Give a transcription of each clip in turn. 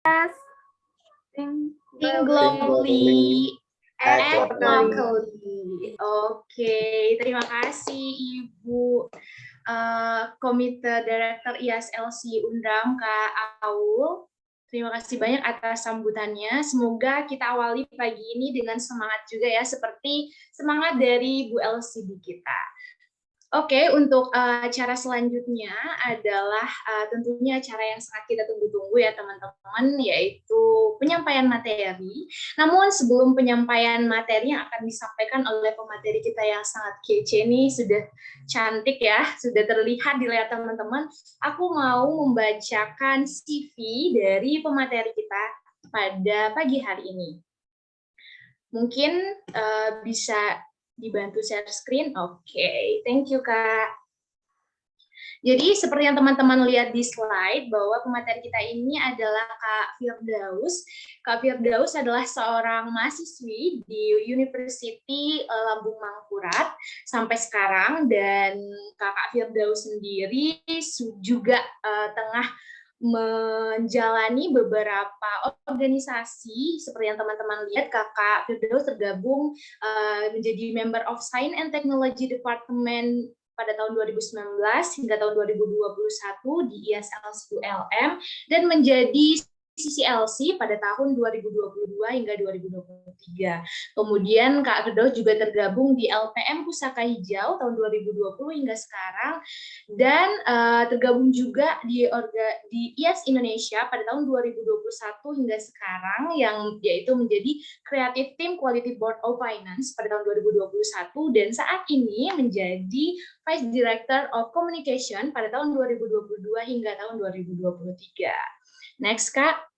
Think Think globally, act locally. Oke, terima kasih Ibu Komite Director IASLC Undram, Kak Aul. Terima kasih banyak atas sambutannya. Semoga kita awali pagi ini dengan semangat juga ya, seperti semangat dari Bu LCD kita. Oke, untuk cara selanjutnya adalah tentunya cara yang sangat kita tunggu-tunggu ya teman-teman, yaitu penyampaian materi. Namun sebelum penyampaian materi yang akan disampaikan oleh pemateri kita yang sangat kece nih, sudah cantik ya, sudah terlihat di layar teman-teman, aku mau membacakan CV dari pemateri kita pada pagi hari ini. Mungkin bisa dibantu share screen. Oke, thank you Kak. Jadi seperti yang teman-teman lihat di slide bahwa pemateri kita ini adalah Kak Firdaus. Kak Firdaus adalah seorang mahasiswi di University Lambung Mangkurat sampai sekarang, dan Kakak Firdaus sendiri juga tengah menjalani beberapa organisasi. Seperti yang teman-teman lihat, Kakak Firdaus tergabung menjadi Member of Science and Technology Department pada tahun 2019 hingga tahun 2021 di IASLC ULM, dan menjadi CCLC pada tahun 2022 hingga 2023. Kemudian Kak Firdaus juga tergabung di LPM Pusaka Hijau tahun 2020 hingga sekarang, dan tergabung juga di IAS Indonesia pada tahun 2021 hingga sekarang, yang yaitu menjadi Creative Team Quality Board of Finance pada tahun 2021, dan saat ini menjadi Vice Director of Communication pada tahun 2022 hingga tahun 2023. Next, Kak.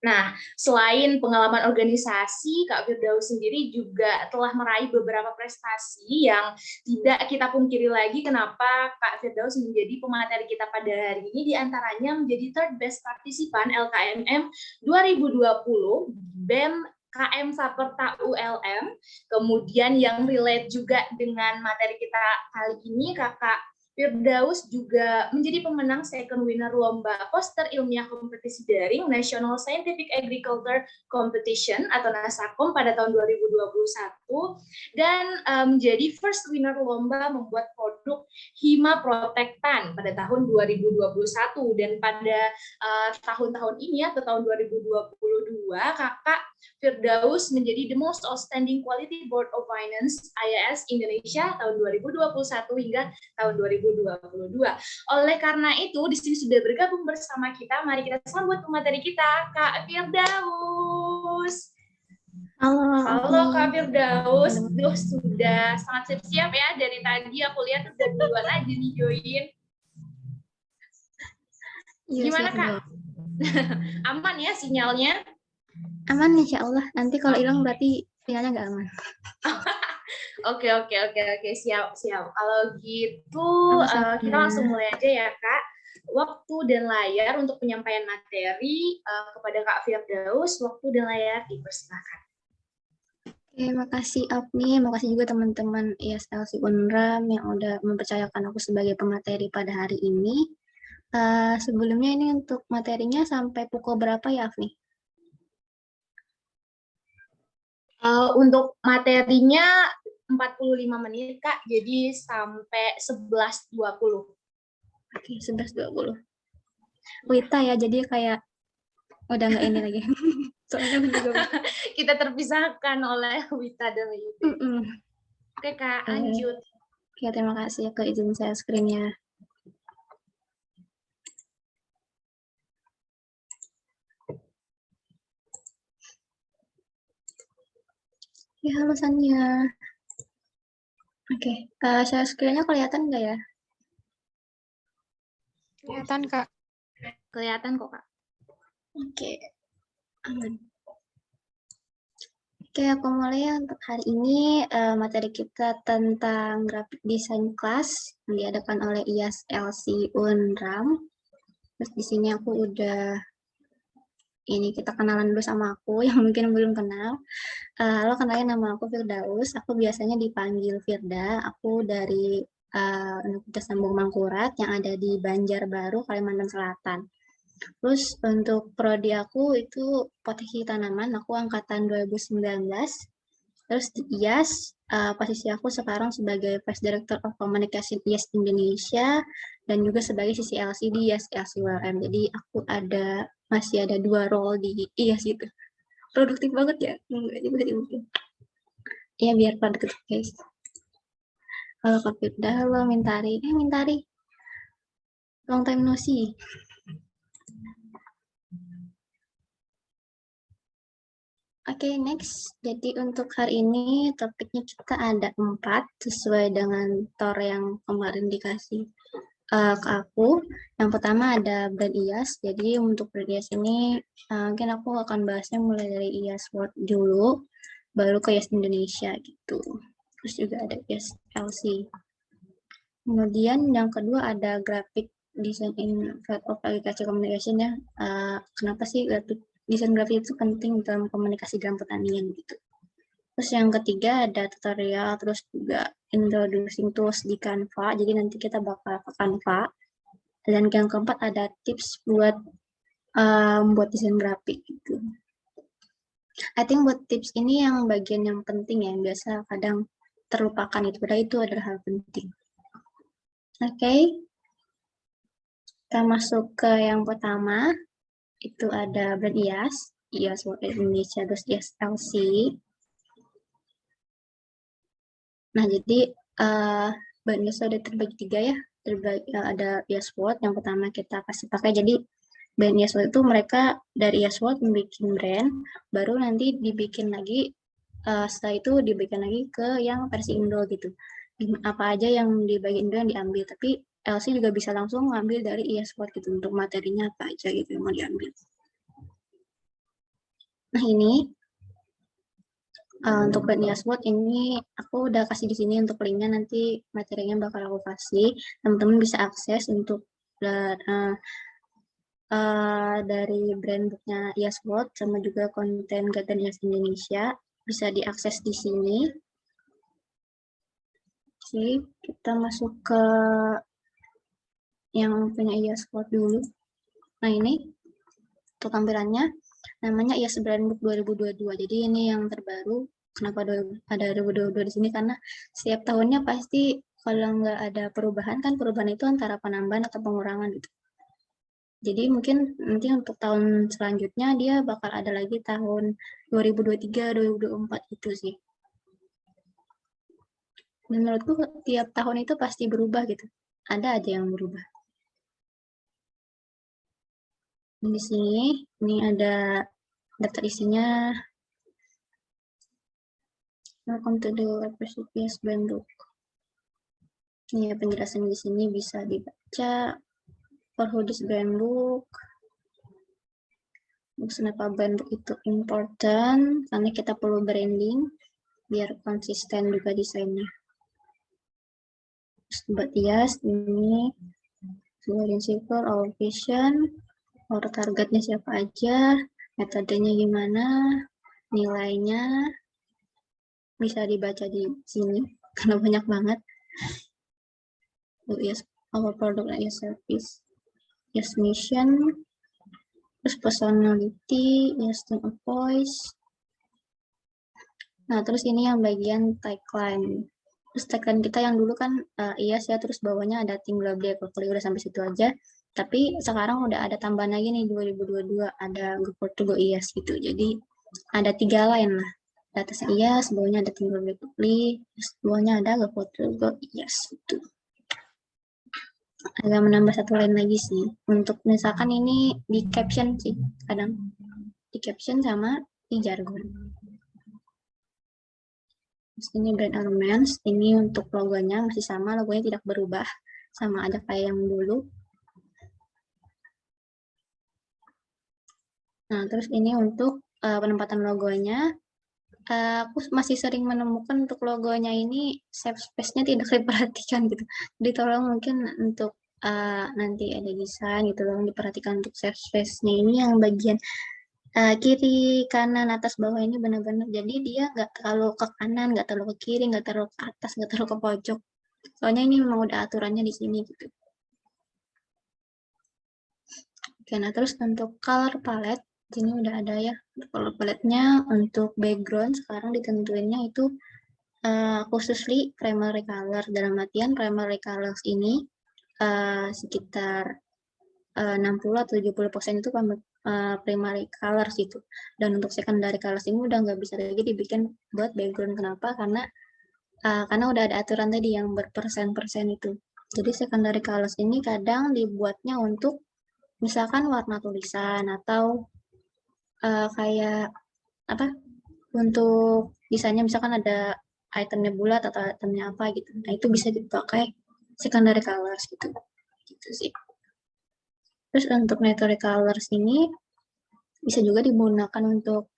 Nah, selain pengalaman organisasi, Kak Firdaus sendiri juga telah meraih beberapa prestasi yang tidak kita pungkiri lagi kenapa Kak Firdaus menjadi pemateri kita pada hari ini, diantaranya menjadi third best partisipan LKMM 2020, BEM KM Saperta ULM, kemudian yang relate juga dengan materi kita kali ini, Kakak Firdaus juga menjadi pemenang second winner lomba poster ilmiah kompetisi daring National Scientific Agriculture Competition atau NASACOM pada tahun 2021, dan menjadi first winner lomba membuat produk Hima Protektan pada tahun 2021, dan pada tahun-tahun ini atau tahun 2022 Kakak Firdaus menjadi the most outstanding quality board of finance IAS Indonesia tahun 2021 hingga tahun 2022. Oleh karena itu, di sini sudah bergabung bersama kita. Mari kita sambut pemateri kita, Kak Firdaus. Halo Kak Firdaus. Sudah sangat siap-siap ya. Dari tadi aku lihat udah duluan aja nih join. Gimana Kak? Aman ya sinyalnya? Aman insya Allah. Nanti kalau hilang berarti sinyalnya nggak aman. Oke, siap. Kalau gitu kita langsung mulai aja ya Kak. Waktu dan layar untuk penyampaian materi kepada Kak Firdaus. Waktu dan layar dipersilakan. Oke, makasih Apni, makasih juga teman-teman IASLC Unram yang udah mempercayakan aku sebagai pemateri pada hari ini. Sebelumnya ini untuk materinya sampai pukul berapa ya Apni? Untuk materinya 45 menit Kak, jadi sampai 11.20. Oke, 11.20. Wita ya, jadi kayak udah nggak ini lagi. Soalnya juga kita terpisahkan oleh Wita dan Wita. Oke Kak, lanjut. Oke, terima kasih ke izin share screen-nya. Ya, halo Sania. Oke, share screen-nya kelihatan nggak ya? Kelihatan Kak. Kelihatan kok Kak. Oke, aman. Oke, aku mulai ya untuk hari ini. Materi kita tentang graphic design class yang diadakan oleh IASLC Unram. Terus di sini aku udah kita kenalan dulu sama aku yang mungkin belum kenal. Halo, kenalin nama aku Firdaus. Aku biasanya dipanggil Firda. Aku dari Universitas Lambung Mangkurat yang ada di Banjarbaru, Kalimantan Selatan. Terus untuk prodi aku itu potensi tanaman, aku angkatan 2019. Terus di IAS, posisi aku sekarang sebagai Vice Director of Communication IAS Indonesia dan juga sebagai CCLC di IAS LCWM. Jadi aku masih ada 2 role di IAS itu. Produktif banget ya? Enggak juga sih mungkin. Ya biar produktif guys. Halo Kak Firda, halo Mintari. Mintari, long time no see. Oke, next. Jadi untuk hari ini topiknya kita ada 4 sesuai dengan tor yang kemarin dikasih ke aku. Yang pertama ada brand IAS. Jadi untuk brand IAS ini mungkin aku akan bahasnya mulai dari IAS World dulu, baru ke IAS Indonesia gitu. Terus juga ada IAS LC. Kemudian yang kedua ada graphic design in field of agriculture communication ya. Kenapa sih desain grafik itu penting dalam komunikasi dalam pertanian gitu. Terus yang ketiga ada tutorial, terus juga introducing tools di Canva. Jadi nanti kita bakal ke Canva. Dan yang keempat ada tips buat buat desain grafik gitu. I think buat tips ini yang bagian yang penting ya, yang biasa kadang terlupakan itu. Padahal itu adalah hal penting. Oke. Kita masuk ke yang pertama. Itu ada brand IAS, IAS World Indonesia, terus IAS LC. Nah, jadi brand IAS ada terbagi 3 ya. Ada IAS World, yang pertama kita pasti pakai. Jadi brand IAS World itu mereka dari IAS World membuat brand, baru nanti dibikin lagi, setelah itu dibikin lagi ke yang versi Indo gitu. Apa aja yang di bagian Indo yang diambil, tapi LC juga bisa langsung ngambil dari IAS World gitu, untuk materinya apa aja gitu yang mau diambil. Nah, ini untuk brand Yaswood ini aku udah kasih di sini untuk linknya, nanti materinya bakal aku kasih, teman-teman bisa akses untuk dari brand booknya Yaswood sama juga konten Garden Yas Indonesia bisa diakses di sini. Oke, kita masuk ke yang punya Yaswood dulu. Nah, ini untuk tampilannya namanya IAS Brand Book 2022. Jadi ini yang terbaru. Kenapa ada 2022 di sini? Karena setiap tahunnya pasti kalau nggak ada perubahan, kan perubahan itu antara penambahan atau pengurangan gitu. Jadi mungkin nanti untuk tahun selanjutnya dia bakal ada lagi tahun 2023, 2024 itu sih. Menurutku tiap tahun itu pasti berubah gitu. Ada aja yang berubah. Di sini, ini ada daftar isinya. Welcome to the Persepias Brand Book. Ini ya, penjelasan di sini bisa dibaca. For who this brand book? Kenapa brand book itu important? Karena kita perlu branding biar konsisten juga desainnya. Buat IAS ini kemudian circle, our vision, our targetnya siapa aja, metodenya gimana, nilainya bisa dibaca di sini karena banyak banget. Yes, our product and service, yes mission, terus personality, yes tone of voice. Nah, terus ini yang bagian tagline. Terus tagline kita yang dulu kan IAS ya, terus bawahnya ada tim Global Portfolio, udah sampai situ aja. Tapi sekarang udah ada tambahan lagi nih 2022, ada Go Portfolio IAS gitu. Jadi ada 3 line lah. Di atasnya IAS, bawahnya ada tim Global Portfolio, terus bawahnya ada Go Portfolio IAS gitu. Agak menambah 1 line lagi sih. Untuk misalkan ini di caption sih, kadang di caption sama di jargon. Ini brand Armans, ini untuk logonya masih sama, logonya tidak berubah, sama aja kayak yang dulu. Nah, terus ini untuk penempatan logonya, aku masih sering menemukan untuk logonya ini save space-nya tidak diperhatikan gitu. Jadi tolong mungkin untuk nanti ada desain gitu, tolong diperhatikan untuk save space-nya ini yang bagian kiri, kanan, atas, bawah ini benar-benar. Jadi dia nggak terlalu ke kanan, nggak terlalu ke kiri, nggak terlalu ke atas, nggak terlalu ke pojok. Soalnya ini memang udah aturannya di sini gitu. Oke, nah terus untuk color palette, ini udah ada ya. Color palette-nya untuk background sekarang ditentuinnya itu khususly primary color. Dalam artian primary colors ini sekitar 60 atau 70% itu primary colors gitu. Dan untuk secondary colors ini udah nggak bisa lagi dibikin buat background. Kenapa? Karena udah ada aturan tadi yang berpersen-persen itu. Jadi secondary colors ini kadang dibuatnya untuk misalkan warna tulisan atau kayak apa untuk desainnya misalkan ada itemnya bulat atau itemnya apa gitu. Nah itu bisa dipakai secondary colors gitu. Gitu sih. Terus untuk natural colors ini bisa juga digunakan untuk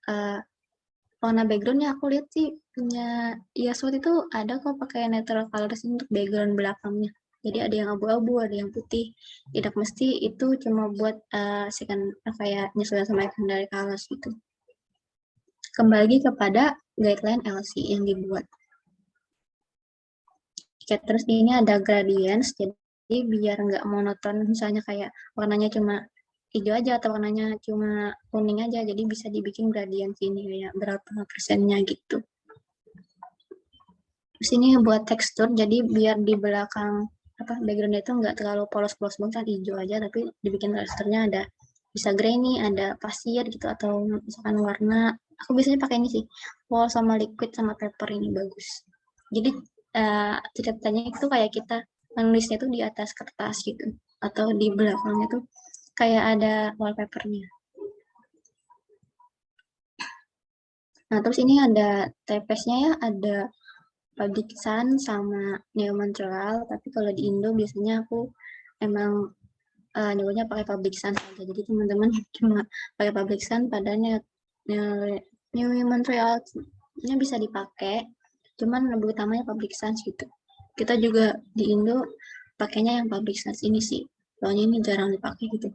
warna backgroundnya. Aku lihat sih punya Yaswat itu ada kok pakai natural colors untuk background belakangnya. Jadi ada yang abu-abu, ada yang putih. Tidak mesti itu cuma buat kayak nyesuaian sama secondary colors gitu. Kembali kepada guideline LC yang dibuat. Oke, terus ini ada gradients, jadi biar nggak monoton, misalnya kayak warnanya cuma hijau aja atau warnanya cuma kuning aja, jadi bisa dibikin gradient ini kayak berapa persennya gitu. Terus ini buat tekstur, jadi biar di belakang background itu nggak terlalu polos-polos banget, hijau aja, tapi dibikin teksturnya ada bisa grainy, ada pasir gitu, atau misalkan warna. Aku biasanya pakai ini sih, wall sama liquid sama paper ini bagus. Jadi ceritanya itu kayak kita menulisnya tuh di atas kertas gitu, atau di belakangnya tuh kayak ada wallpapernya. Nah terus ini ada TPS-nya ya, ada Public Sun sama Neo Montreal, tapi kalau di Indo biasanya aku emang nyebutnya pakai Public Sun saja. Jadi teman-teman cuma pakai Public Sun, padahal Neo Montreal-nya bisa dipakai, cuman lebih utamanya Public Sun gitu. Kita juga di Indo pakainya yang Public Sun ini sih, soalnya ini jarang dipakai gitu.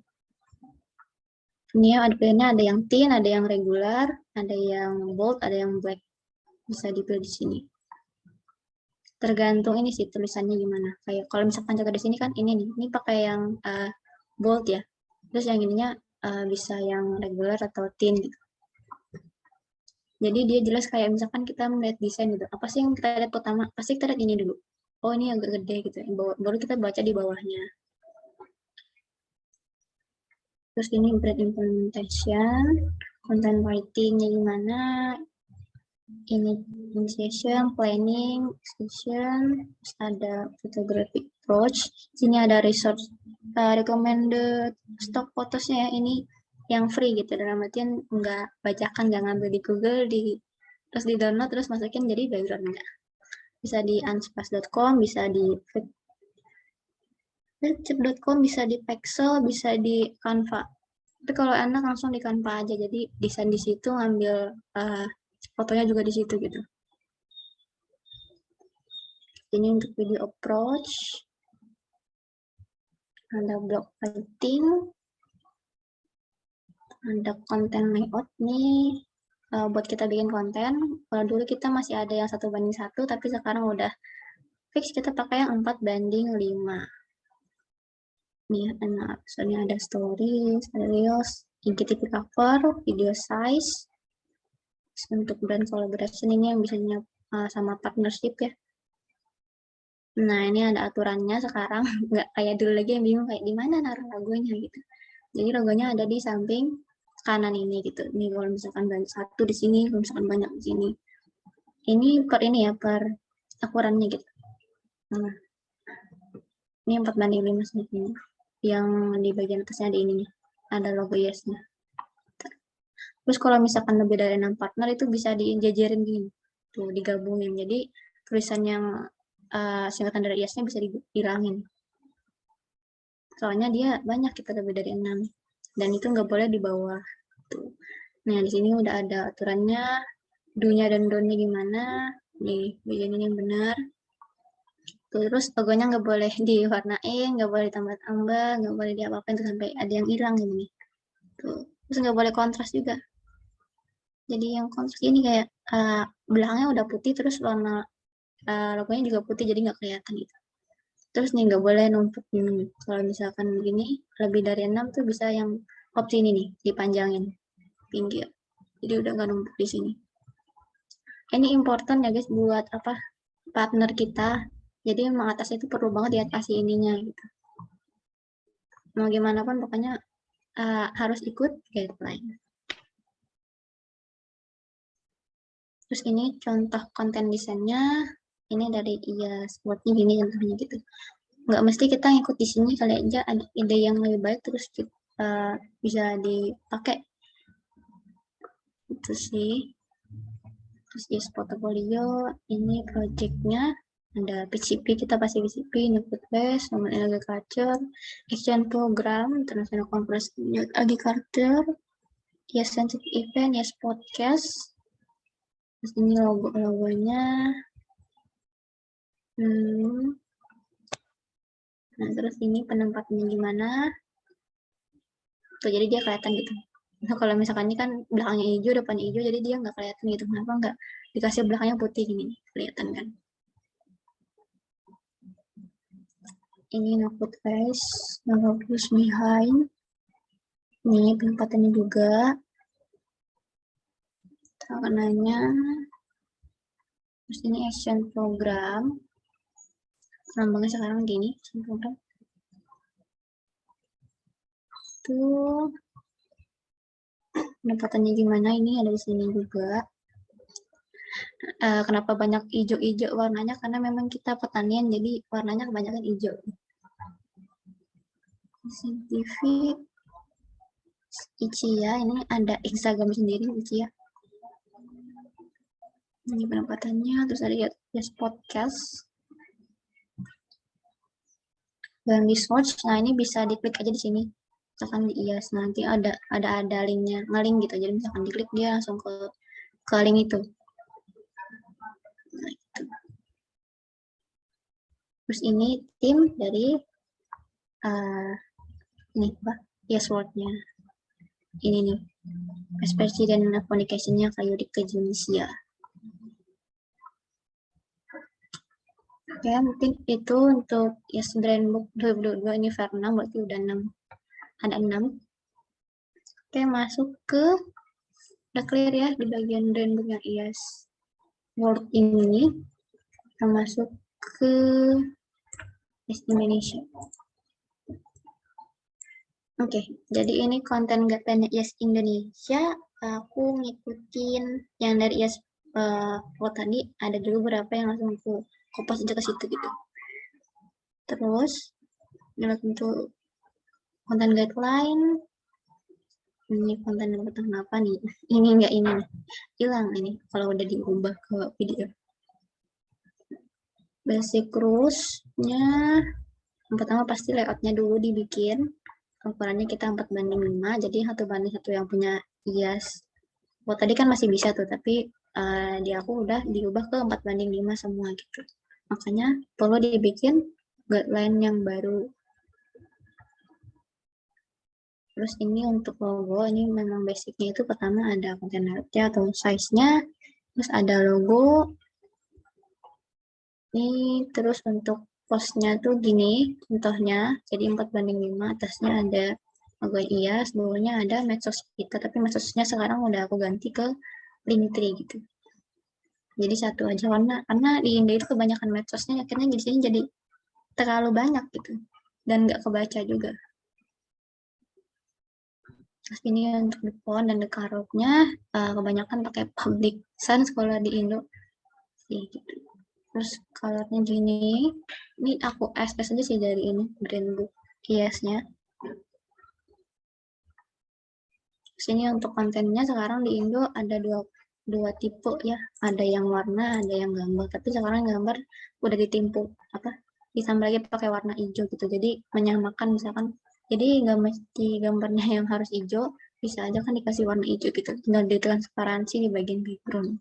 Ini ada yang thin, ada yang regular, ada yang bold, ada yang black. Bisa dipilih di sini. Tergantung ini sih tulisannya gimana. Kayak kalau misalkan contoh di sini kan ini nih, ini pakai yang bold ya. Terus yang ininya bisa yang regular atau thin gitu. Jadi dia jelas kayak misalkan kita melihat desain gitu. Apa sih yang kita lihat pertama? Pasti kita lihat ini dulu. Oh ini agak gede gitu. Baru kita baca di bawahnya. Terus ini brand implementation, content writing-nya gimana, initiation, planning, execution, ada photographic approach. Sini ada resource recommended stock photosnya ya, ini yang free gitu, dalam artian nggak bacakan, nggak ngambil di Google, terus di download terus masukin jadi background enggak. Bisa di unsplash.com, bisa di flipchart.com, bisa di Pexel, bisa di Canva. Tapi kalau enak langsung di Canva aja, jadi desain di situ, ngambil fotonya juga di situ gitu. Ini untuk video approach, ada blog writing, ada konten layout nih, buat kita bikin konten. Kalau dulu kita masih ada yang 1:1, tapi sekarang udah fix kita pakai yang 4:5. Nih, misalnya ada stories, ada reels, IGTV cover, video size. Untuk brand collaboration ini yang biasanya sama partnership ya. Nah, ini ada aturannya sekarang, nggak kayak dulu lagi yang bingung kayak di mana naruh logonya gitu. Jadi logonya ada di samping kanan ini gitu. Ini kalau misalkan banyak satu di sini, kalau misalkan banyak di sini. Ini per akurannya gitu. Nah, ini 4:5 segini. Yang di bagian atasnya ada ini nih. Ada logo Yes-nya. Terus kalau misalkan lebih dari 6 partner itu bisa dijajarin gini. Tuh, digabungin. Jadi tulisan yang singkatan dari Yes-nya bisa dihilangin. Soalnya dia banyak, kita lebih dari 6. Dan itu nggak boleh di bawah. Tuh. Nah, di sini udah ada aturannya, do-nya dan don't-nya gimana. Nih, bagian ini yang benar. Terus logonya nggak boleh diwarnain, nggak boleh ditambah-tambah, nggak boleh diapa-apain tuh sampai ada yang hilang ini. Tuh. Terus nggak boleh kontras juga. Jadi yang kontras ini kayak belakangnya udah putih, terus warna logonya juga putih, jadi nggak kelihatan gitu. Terus nih nggak boleh numpuk ini. Kalau misalkan gini lebih dari 6 tuh bisa yang opsi ini nih dipanjangin pinggir. Jadi udah nggak numpuk di sini. Ini important ya guys buat apa partner kita. Jadi emang atasnya itu perlu banget ya kasih ininya gitu. Mau gimana pun pokoknya harus ikut guideline. Terus ini contoh konten desainnya. Ini dari IAS Word-nya gini contohnya gitu. Nggak mesti kita ngikut di sini, kali aja ada ide yang lebih baik terus bisa dipakai. Itu sih. Terus is portfolio, ini projectnya ada PCP, kita pasti PCP, Niput Base, Women in Agriculture, Exchange Program, International Conference Youth Agriculture, Yes Scientific Event, Yes Podcast. Terus ini logonya. Nah, terus ini penempatannya gimana? Tuh, jadi dia kelihatan gitu. Nah, kalau misalkan ini kan belakangnya hijau, depannya hijau, jadi dia nggak kelihatan gitu. Kenapa nggak dikasih belakangnya putih gini? Kelihatan kan? Ini notebook guys, notebook behind. Ini penempatannya juga. Warnanya. Terus ini action program. Lambangnya sekarang gini, action program. Tuh. Penempatannya gimana? Ini ada di sini juga. Kenapa banyak hijau-hijau warnanya? Karena memang kita pertanian, jadi warnanya kebanyakan hijau. TV Ichia, ini ada Instagram sendiri Ichia. Ini penempatannya, terus ada Yes Podcast. Dan di search, nah ini bisa diklik aja di sini. Misalkan di IAS, nanti ada linknya, ngeling gitu. Jadi misalkan diklik dia langsung ke link itu. Nah, itu. Terus ini tim dari ini apa? Yes Word-nya. Ini nih. Vice President Communication-nya Kayudik ke Indonesia. Ya, mungkin itu untuk Yes Brand Book 2022 ini ver 6, berarti udah 6. Ada 6. Oke, masuk ke udah clear ya di bagian brand book yang IAS Word ini. Kita masuk ke Yes Indonesia. Oke, jadi ini konten guideline Yes Indonesia. Aku ngikutin yang dari Yes tadi, ada dulu beberapa yang langsung aku kopas aja ke situ gitu. Terus untuk konten guideline, ini konten yang pertama apa nih? Ini enggak, ini nih. Hilang ini kalau udah diubah ke video. Basic rules-nya yang pertama pasti layout-nya dulu dibikin. Ukurannya kita 4:5, jadi 1:1 yang punya IAS. Tadi kan masih bisa tuh, tapi di aku udah diubah ke 4:5 semua gitu. Makanya perlu dibikin guideline yang baru. Terus ini untuk logo, ini memang basicnya itu pertama ada konten nya atau size-nya, terus ada logo. Ini terus untuk postnya tuh gini, contohnya, jadi 4:5, atasnya ada logo IAS, bawahnya ada medsos kita, tapi medsosnya sekarang udah aku ganti ke Linktree gitu. Jadi satu aja, karena di Indo itu kebanyakan medsosnya, akhirnya di sini jadi terlalu banyak gitu, dan nggak kebaca juga. Terus ini untuk the font dan the color-nya kebanyakan pakai Public Sans kalau di Indo sih gitu. Terus color-nya gini, ini aku access aja sih dari ini brand book IAS-nya. Sini untuk kontennya sekarang di Indo ada dua tipe ya, ada yang warna, ada yang gambar. Tapi sekarang gambar udah ditimpuk ditambah lagi pakai warna hijau gitu. Jadi menyamakan misalkan, jadi nggak mesti gambarnya yang harus hijau, bisa aja kan dikasih warna hijau gitu, tinggal ditransparansi di bagian background.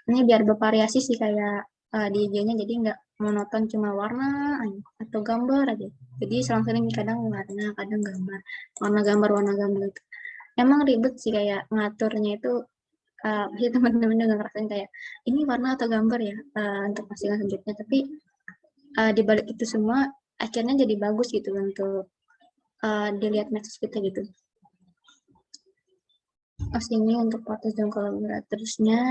Ini biar bervariasi sih kayak di IG-nya, jadi nggak monoton cuma warna atau gambar aja. Jadi selang-seling kadang warna, kadang gambar, warna gambar gitu. Emang ribet sih kayak ngaturnya itu, pasti teman-teman juga ngerasain kayak ini warna atau gambar ya untuk postingan selanjutnya. Tapi di balik itu semua akhirnya jadi bagus gitu untuk dilihat medsos kita gitu. Sini untuk partners dan kolaboratorsnya,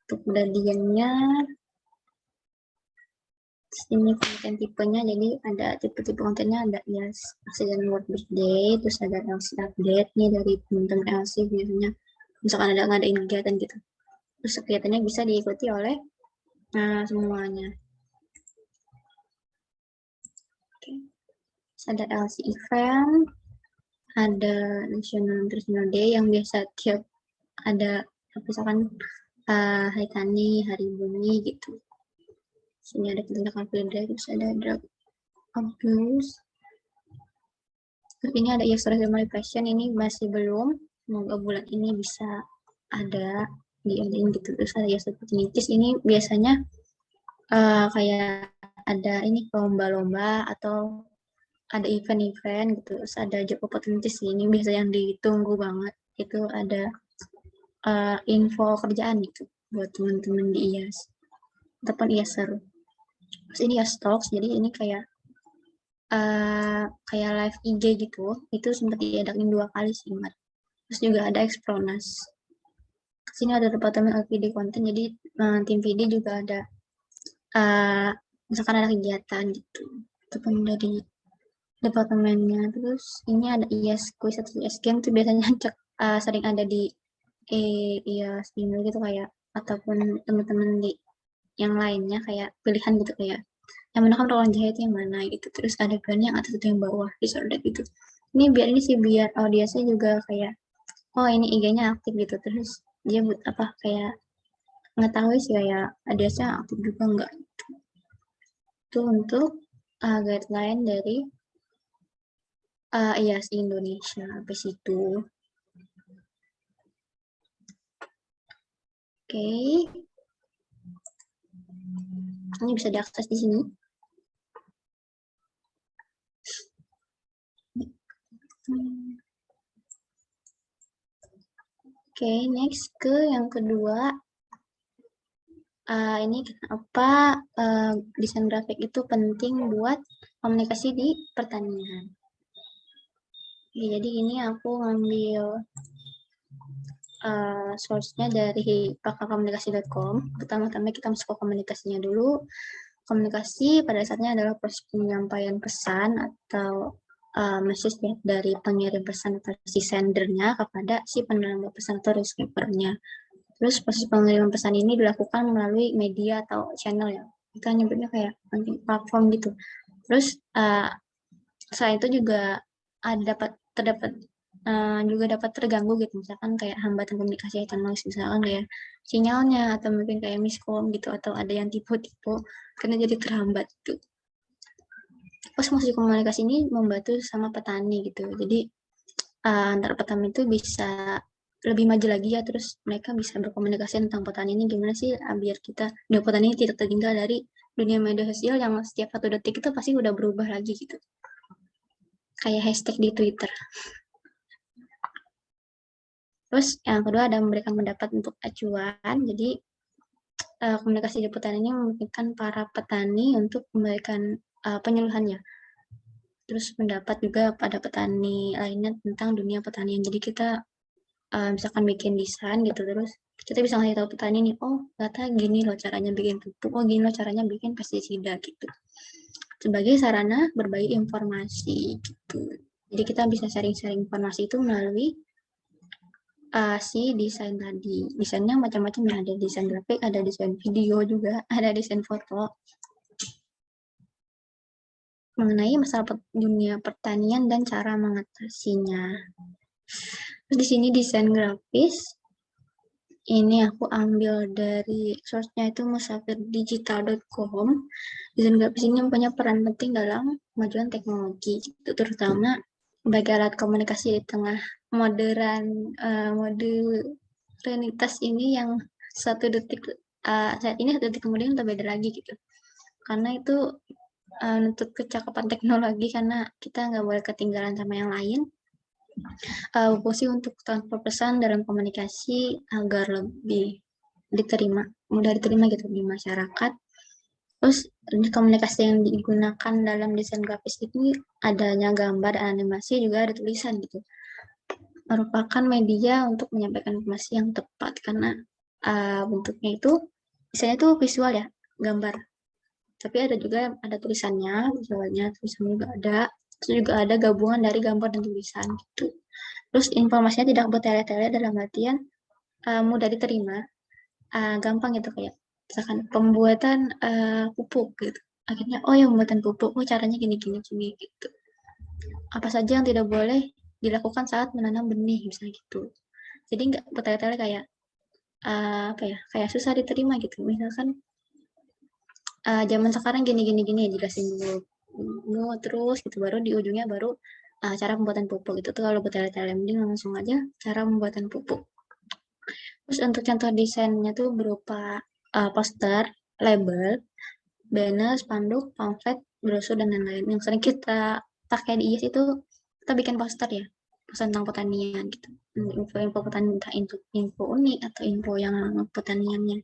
untuk bagiannya, ini konten tipenya, jadi ada tipe-tipe kontennya, ada yes, accident work birthday, terus ada LC update nih dari teman-teman LC biasanya, misalkan ada ngadain kegiatan gitu. Terus kegiatannya bisa diikuti oleh semuanya. Oke. Ada LC event, ada National International Day yang biasa tiap ada misalkan Hari Tani, Hari Bumi gitu. Sini ada tindakan pidana, terus ada drug abuse. Terus ini ada extraordinary passion, ini masih belum. Semoga bulan ini bisa ada diadain gitu. Terus ada opportunities, ini biasanya kayak ada ini lomba-lomba atau ada event-event gitu. Terus ada job opportunities, ini biasa yang ditunggu banget. Itu ada info kerjaan gitu buat teman-teman di IAS ataupun IAS seru. Terus ini IAS Talks, jadi ini kayak live IG gitu, itu sempat diadain 2 kali sih, Mat. Terus juga ada Expronas. Sini ada departemen LPD konten, jadi tim PD juga ada misalkan ada kegiatan gitu. Itu pun dari departemennya. Terus ini ada IAS quiz atau IAS game, itu biasanya sering ada di IAS email gitu kayak, ataupun teman-teman di yang lainnya kayak pilihan gitu, kayak yang mana kan roland jahit yang mana gitu, terus ada brand yang atas atau yang bawah disordered gitu. Ini biar ini sih biar audiensnya juga kayak oh ini IG-nya aktif gitu, terus dia buat apa kayak mengetahui sih kayak audiensnya aktif juga enggak gitu. Itu untuk guideline dari IAS Indonesia habis itu. Oke. Ini bisa diakses di sini. Oke, next ke yang kedua. Ini kenapa desain grafik itu penting buat komunikasi di pertanian. Oke, jadi ini aku ngambil source-nya dari pakarkomunikasi.com. Pertama-tama kita masuk ke komunikasinya dulu. Komunikasi pada dasarnya adalah proses penyampaian pesan atau message dari pengirim pesan atau si sendernya kepada si penerima pesan atau receiver-nya. Terus proses pengiriman pesan ini dilakukan melalui media atau channel ya. Kita nyebutnya kayak platform gitu. Terus selain itu juga terdapat juga dapat terganggu gitu, misalkan kayak hambatan komunikasi elektronik, misalkan kayak sinyalnya atau mungkin kayak miskom gitu, atau ada yang tipu-tipu karena jadi terhambat gitu. Terus fungsi komunikasi ini membantu sama petani gitu, jadi antar petani itu bisa lebih maju lagi ya, terus mereka bisa berkomunikasi tentang petani ini gimana sih biar kita dunia petani ini tidak tertinggal dari dunia media sosial yang setiap 1 detik itu pasti udah berubah lagi gitu, kayak hashtag di Twitter. Terus yang kedua ada memberikan pendapat untuk acuan, jadi komunikasi di petani ini memungkinkan para petani untuk memberikan penyuluhannya. Terus pendapat juga pada petani lainnya tentang dunia pertanian. Jadi kita misalkan bikin desain gitu, terus kita bisa ngasih tahu petani nih, oh ternyata gini loh caranya bikin pupuk, oh gini loh caranya bikin pestisida gitu. Sebagai sarana berbagi informasi gitu. Jadi kita bisa sharing-sharing informasi itu melalui si desain tadi. Desainnya macam-macam ya, ada desain grafik, ada desain video juga, ada desain foto. Mengenai masalah dunia pertanian dan cara mengatasinya. Terus di sini desain grafis, ini aku ambil dari source-nya itu musafirdigital.com. Desain grafis ini punya peran penting dalam kemajuan teknologi, gitu, terutama sebagai alat komunikasi di tengah modernitas ini yang 1 detik saat ini 1 detik kemudian udah beda lagi gitu. Karena itu untuk kecakapan teknologi, karena kita nggak boleh ketinggalan sama yang lain. Fungsi untuk transfer pesan dalam komunikasi agar lebih mudah diterima gitu di masyarakat. Terus komunikasi yang digunakan dalam desain grafis ini adanya gambar dan animasi, juga ada tulisan gitu. Merupakan media untuk menyampaikan informasi yang tepat karena bentuknya itu misalnya itu visual ya, gambar. Tapi ada juga ada tulisannya, visualnya, tulisan juga ada. Terus juga ada gabungan dari gambar dan tulisan gitu. Terus informasinya tidak bertele-tele dalam artian mudah diterima, gampang gitu kayak misalkan pembuatan pupuk gitu. Akhirnya oh ya pembuatan pupuk, oh caranya gini gini gini gitu. Apa saja yang tidak boleh dilakukan saat menanam benih misalnya gitu. Jadi nggak bertele-tele kayak apa ya, kayak susah diterima gitu. Misalkan zaman sekarang gini gini gini jelasin dulu terus gitu, baru di ujungnya baru cara pembuatan pupuk itu tuh kalau bertele-tele, mending langsung aja cara pembuatan pupuk. Terus untuk contoh desainnya tuh berupa poster, label, banner, spanduk, pamflet, brosur, dan lain-lain. Yang sering kita pakai di IS itu kita bikin poster ya, poster tentang pertanian gitu. Info-info pertanian, entah info unik atau info yang pertaniannya.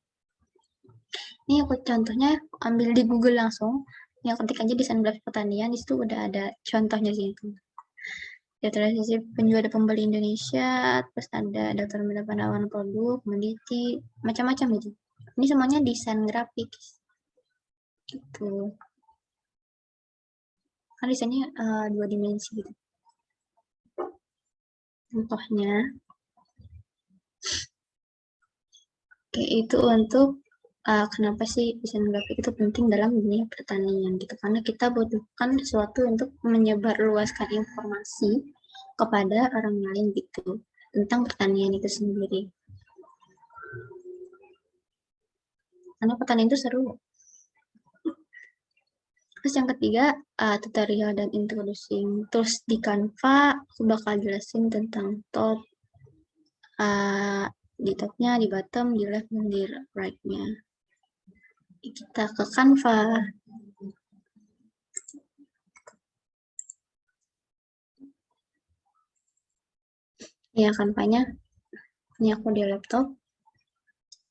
Ini aku contohnya ambil di Google langsung. Yang ketik aja desain grafis pertanian, di situ udah ada contohnya sih itu. Data sisi penjual dan pembeli Indonesia, terus ada daftar pendapat produk, komoditi, macam-macam gitu. Ini semuanya desain grafik gitu. Kan desainnya dua dimensi gitu. Contohnya, oke, itu untuk kenapa sih desain grafik itu penting dalam dunia pertanian gitu. Karena kita butuhkan sesuatu untuk menyebarluaskan informasi kepada orang lain gitu tentang pertanian itu sendiri. Karena pertanian itu seru. Terus yang ketiga, tutorial dan introducing. Terus di Canva, aku bakal jelasin tentang top, di topnya, di bottom, di left, dan di right-nya. Kita ke Canva. Ya, Canva-nya, ini aku di laptop.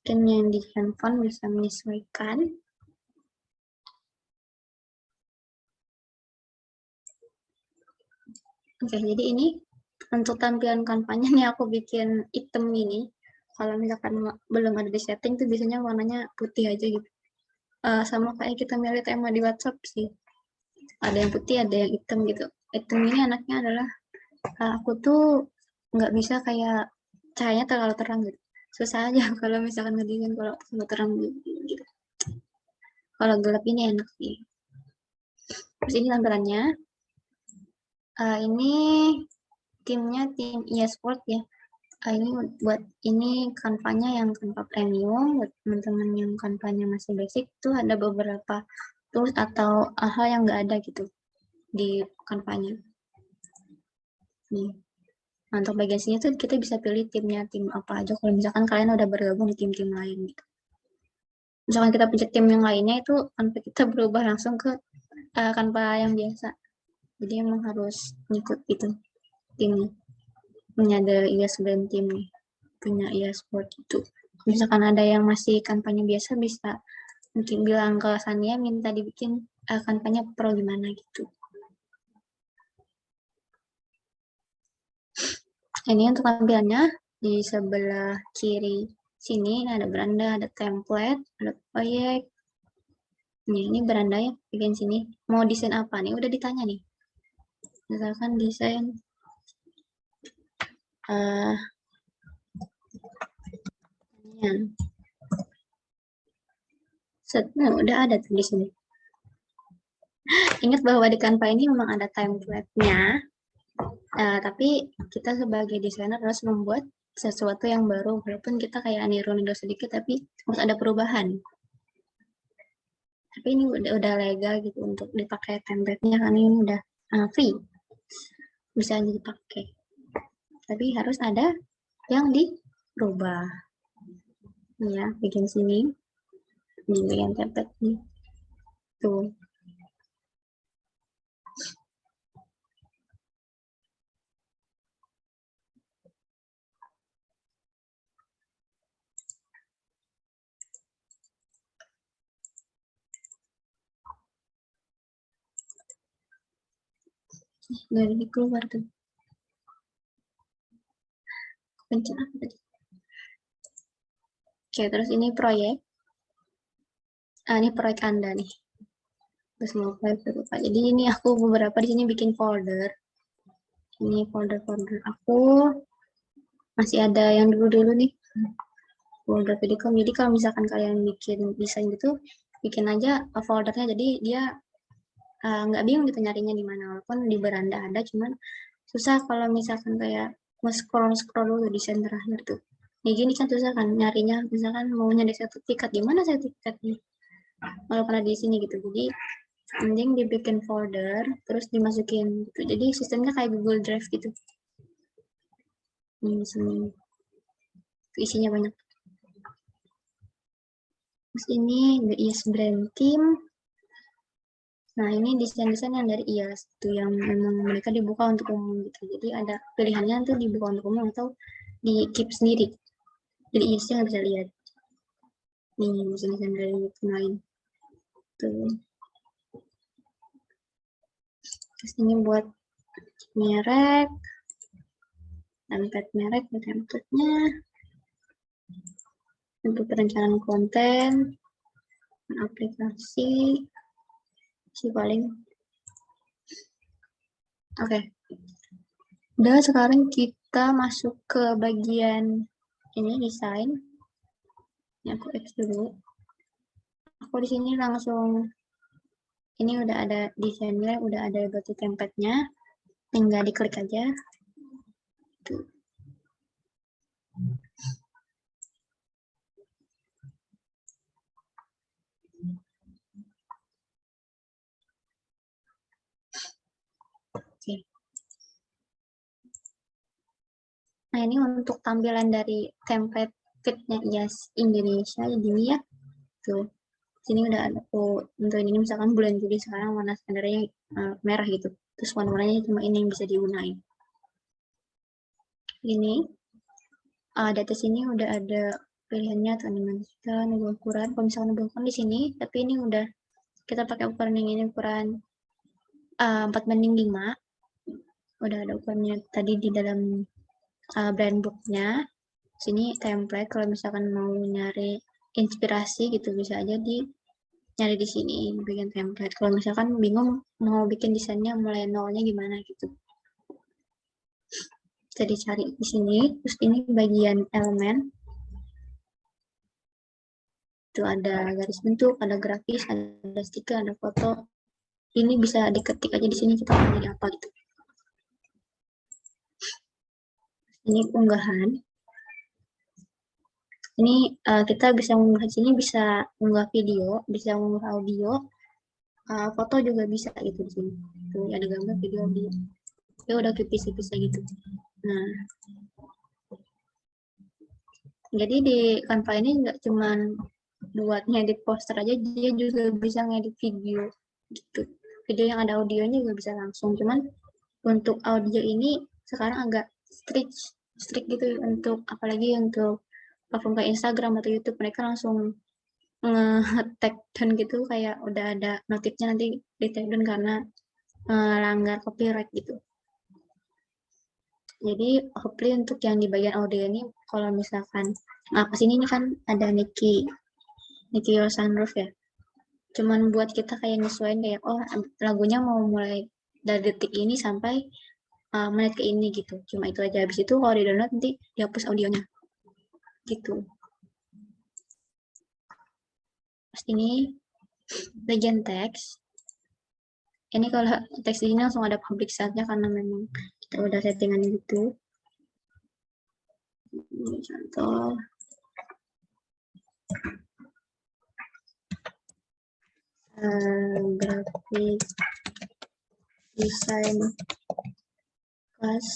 Dan yang di handphone bisa menyesuaikan. Oke, jadi ini untuk tampilan Canva-nya nih aku bikin item ini. Kalau misalkan belum ada di setting tuh biasanya warnanya putih aja gitu. Sama kayak kita milih tema di WhatsApp sih. Ada yang putih, ada yang hitam gitu. Hitam ini anaknya adalah aku tuh nggak bisa kayak cahayanya terlalu terang gitu. Susah aja kalau misalkan ngedesain kalau terlalu terang gitu. Kalau gelap ini enak sih. Terus ini tampilannya. Ini timnya tim eSport ya. Ini buat ini kanvanya yang Canva premium. Buat teman-teman yang kanvanya masih basic tuh ada beberapa tools atau hal yang nggak ada gitu di kanvanya. Nih. Nah, untuk bagian sini tuh kita bisa pilih timnya tim apa aja kalau misalkan kalian udah bergabung di tim-tim lain gitu. Misalkan kita pencet tim yang lainnya itu Canva kita berubah langsung ke Canva yang biasa. Jadi emang harus ngikut itu timnya. Punya ada IAS Brand Team nih, punya IAS Sport itu. Misalkan ada yang masih kampanye biasa bisa mungkin bilang ke Sania minta dibikin kampanye pro gimana gitu. Ini untuk tampilannya di sebelah kiri sini ada beranda, ada template, ada proyek. Ini beranda ya, bagian sini. Mau desain apa nih? Udah ditanya nih. Misalkan desain uh, set, nah, udah ada tuh di sini. Ingat bahwa di Canva ini memang ada template-nya, tapi kita sebagai desainer harus membuat sesuatu yang baru, walaupun kita kayak niru-niru sedikit, tapi harus ada perubahan. Tapi ini udah legal gitu untuk dipakai template-nya, karena ini udah free, bisa dipakai. Tapi harus ada yang dirubah. Ya, bikin sini, di bagian template nih, tuh. Dari keluar tuh. Pencet apa tadi? Oke, terus ini proyek. Ini proyek Anda nih. Terus mau lupa. Jadi ini aku beberapa di sini bikin folder. Ini folder-folder aku masih ada yang dulu-dulu nih. Folder Vidicom. Jadi kalau misalkan kalian bikin desain gitu, bikin aja foldernya. Jadi dia nggak bingung gitu nyarinya di mana. Walaupun di beranda ada, cuman susah kalau misalkan kayak scroll dulu desain terakhir tuh. Nih gini kan susah kan nyarinya. Misalkan mau nyari sertifikat, di mana sertifikatnya? Kalau pernah di sini gitu. Jadi mending dibikin folder terus dimasukin gitu. Jadi sistemnya kayak Google Drive gitu. Ini sini isinya banyak. Terus ini the IAS brand team. Nah ini desain-desain yang dari IAS tuh yang memang mereka dibuka untuk umum gitu. Jadi ada pilihannya tuh dibuka untuk umum atau di keep sendiri. Jadi IAS-nya nggak bisa lihat. Nih desain-desain dari kemarin. Tuh. Terus ini buat merek, template merek, template-nya. Untuk perencanaan konten, aplikasi, sih paling. Oke. Udah sekarang kita masuk ke bagian ini desain. Ini aku X dulu. Aku di sini langsung ini udah ada desainnya, udah ada batu template-nya. Tinggal diklik aja. Tuh. Oke. Nah, ini untuk tampilan dari template fitnya IAS Indonesia ini ya. Tuh. Sini udah ada untuk ini misalkan bulan Juli sekarang warna standarnya merah gitu. Terus warna-warnanya cuma ini yang bisa digunain. Ini di atas sini udah ada pilihannya atau animasikan, ukuran. Kalau misalkan ukuran di sini, tapi ini udah kita pakai ukuran yang ini ukuran 4:5. Udah ada ukurannya tadi di dalam brand booknya. Sini template kalau misalkan mau nyari inspirasi gitu bisa aja nyari di sini bikin template. Kalau misalkan bingung mau bikin desainnya mulai nolnya gimana gitu. Bisa dicari di sini. Terus ini bagian elemen. Itu ada garis bentuk, ada grafis, ada stiker, ada foto. Ini bisa diketik aja di sini kita mau jadi apa gitu. Ini unggahan. Ini kita bisa mengunggah di sini, bisa mengunggah video, bisa mengunggah audio, foto juga bisa gitu di sini. Tuh ada gambar, video, audio. Ya udah tipis-tipis gitu. Nah, jadi di Canva ini nggak cuma buat ngedit poster aja, dia juga bisa ngedit video gitu. Video yang ada audionya juga bisa langsung. Cuman untuk audio ini sekarang agak strict gitu untuk apalagi untuk platform kayak Instagram atau YouTube mereka langsung nge-tag down gitu kayak udah ada notifnya nanti di tag down karena melanggar copyright gitu. Jadi hopefully untuk yang di bagian audio ini kalau misalkan pas ini kan ada Nicky Sunroof ya. Cuman buat kita kayak nyesuaiin kayak oh lagunya mau mulai dari detik ini sampai menit ke ini gitu. Cuma itu aja. Habis itu kalau di download nanti dihapus audionya. Gitu. Terus ini bagian teks. Ini kalau teks ini langsung ada public saatnya karena memang kita udah settingan gitu. Ini contoh. Grafik desain kelas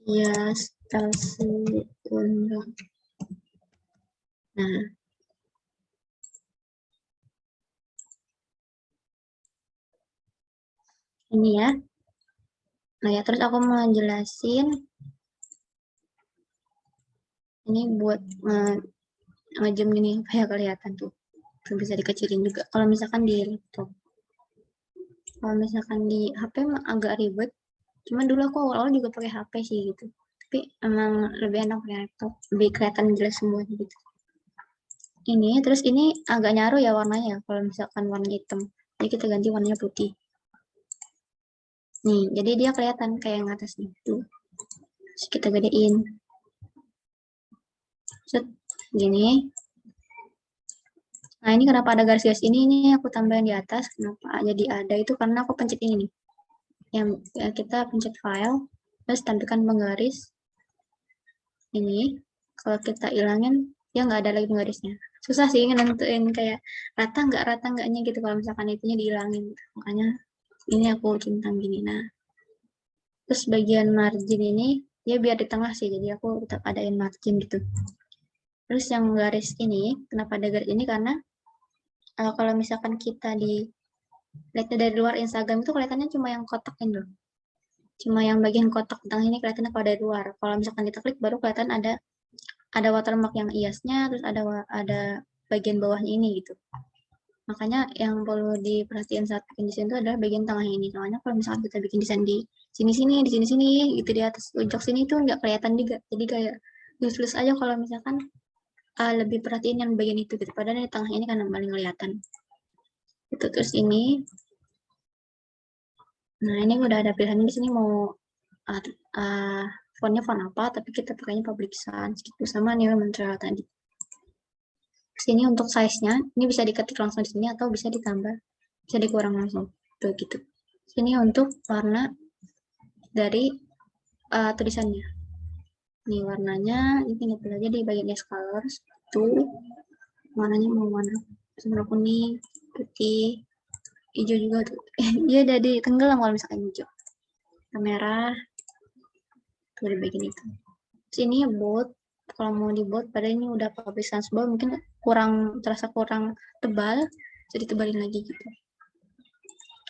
ya stasiun. Nah, ini ya. Nah ya terus aku mau jelasin ini buat ngejam gini kayak kelihatan tuh bisa dikecilin juga kalau misalkan di laptop Kalau misalkan di HP mah agak ribet. Cuman dulu aku awal-awal juga pakai HP sih gitu. Tapi emang lebih enak pakai laptop, lebih kelihatan jelas semuanya gitu. Ini terus ini agak nyaru ya warnanya. Kalau misalkan warna hitam, jadi kita ganti warnanya putih. Nih, jadi dia kelihatan kayak yang atas nih. Tuh. Terus kita gedein. Set, gini. Nah, ini kenapa ada garis-garis ini aku tambahin di atas. Kenapa jadi ada itu karena aku pencet ini nih. Yang kita pencet file, terus tampilkan penggaris. Ini, kalau kita ilangin, ya nggak ada lagi penggarisnya. Susah sih nentuin kayak rata enggaknya gitu kalau misalkan itunya dihilangin. Makanya ini aku centang gini. Nah, terus bagian margin ini, ya biar di tengah sih, jadi aku tetap adain margin gitu. Terus yang garis ini, kenapa ada garis ini? Karena kalau misalkan kita lihat dari luar Instagram itu kelihatannya cuma yang kotak ini loh. Cuma yang bagian kotak tengah ini kelihatannya kalau dari luar. Kalau misalkan kita klik baru kelihatan ada watermark yang iasnya, terus ada bagian bawahnya ini gitu. Makanya yang perlu diperhatiin saat bikin desain itu adalah bagian tengahnya ini. Soalnya kalau misalkan kita bikin desain di sini-sini, di sini-sini, gitu di atas ujung sini itu nggak kelihatan juga. Jadi kayak useless aja kalau misalkan lebih perhatiin yang bagian itu gitu. Padahal di tengah ini kan yang paling kelihatan. Itu terus ini. Nah ini udah ada pilihan di sini mau fontnya font apa, tapi kita pakainya Public Sans gitu sama New Montreal tadi. Sini untuk size-nya, ini bisa diketik langsung di sini atau bisa ditambah, bisa dikurang langsung. Tuh gitu. Sini untuk warna dari tulisannya. Ini warnanya, ini tinggal pilih aja di bagian Yes Colors. Tuh, warnanya mau warna warna kuning, putih, hijau juga tuh. Dia udah ditenggelam kalau misalkan hijau. Merah, tuh di bagian itu. Sini bold, kalau mau di bold, padahal ini udah Public Sans bold, mungkin terasa kurang tebal, jadi tebalin lagi gitu.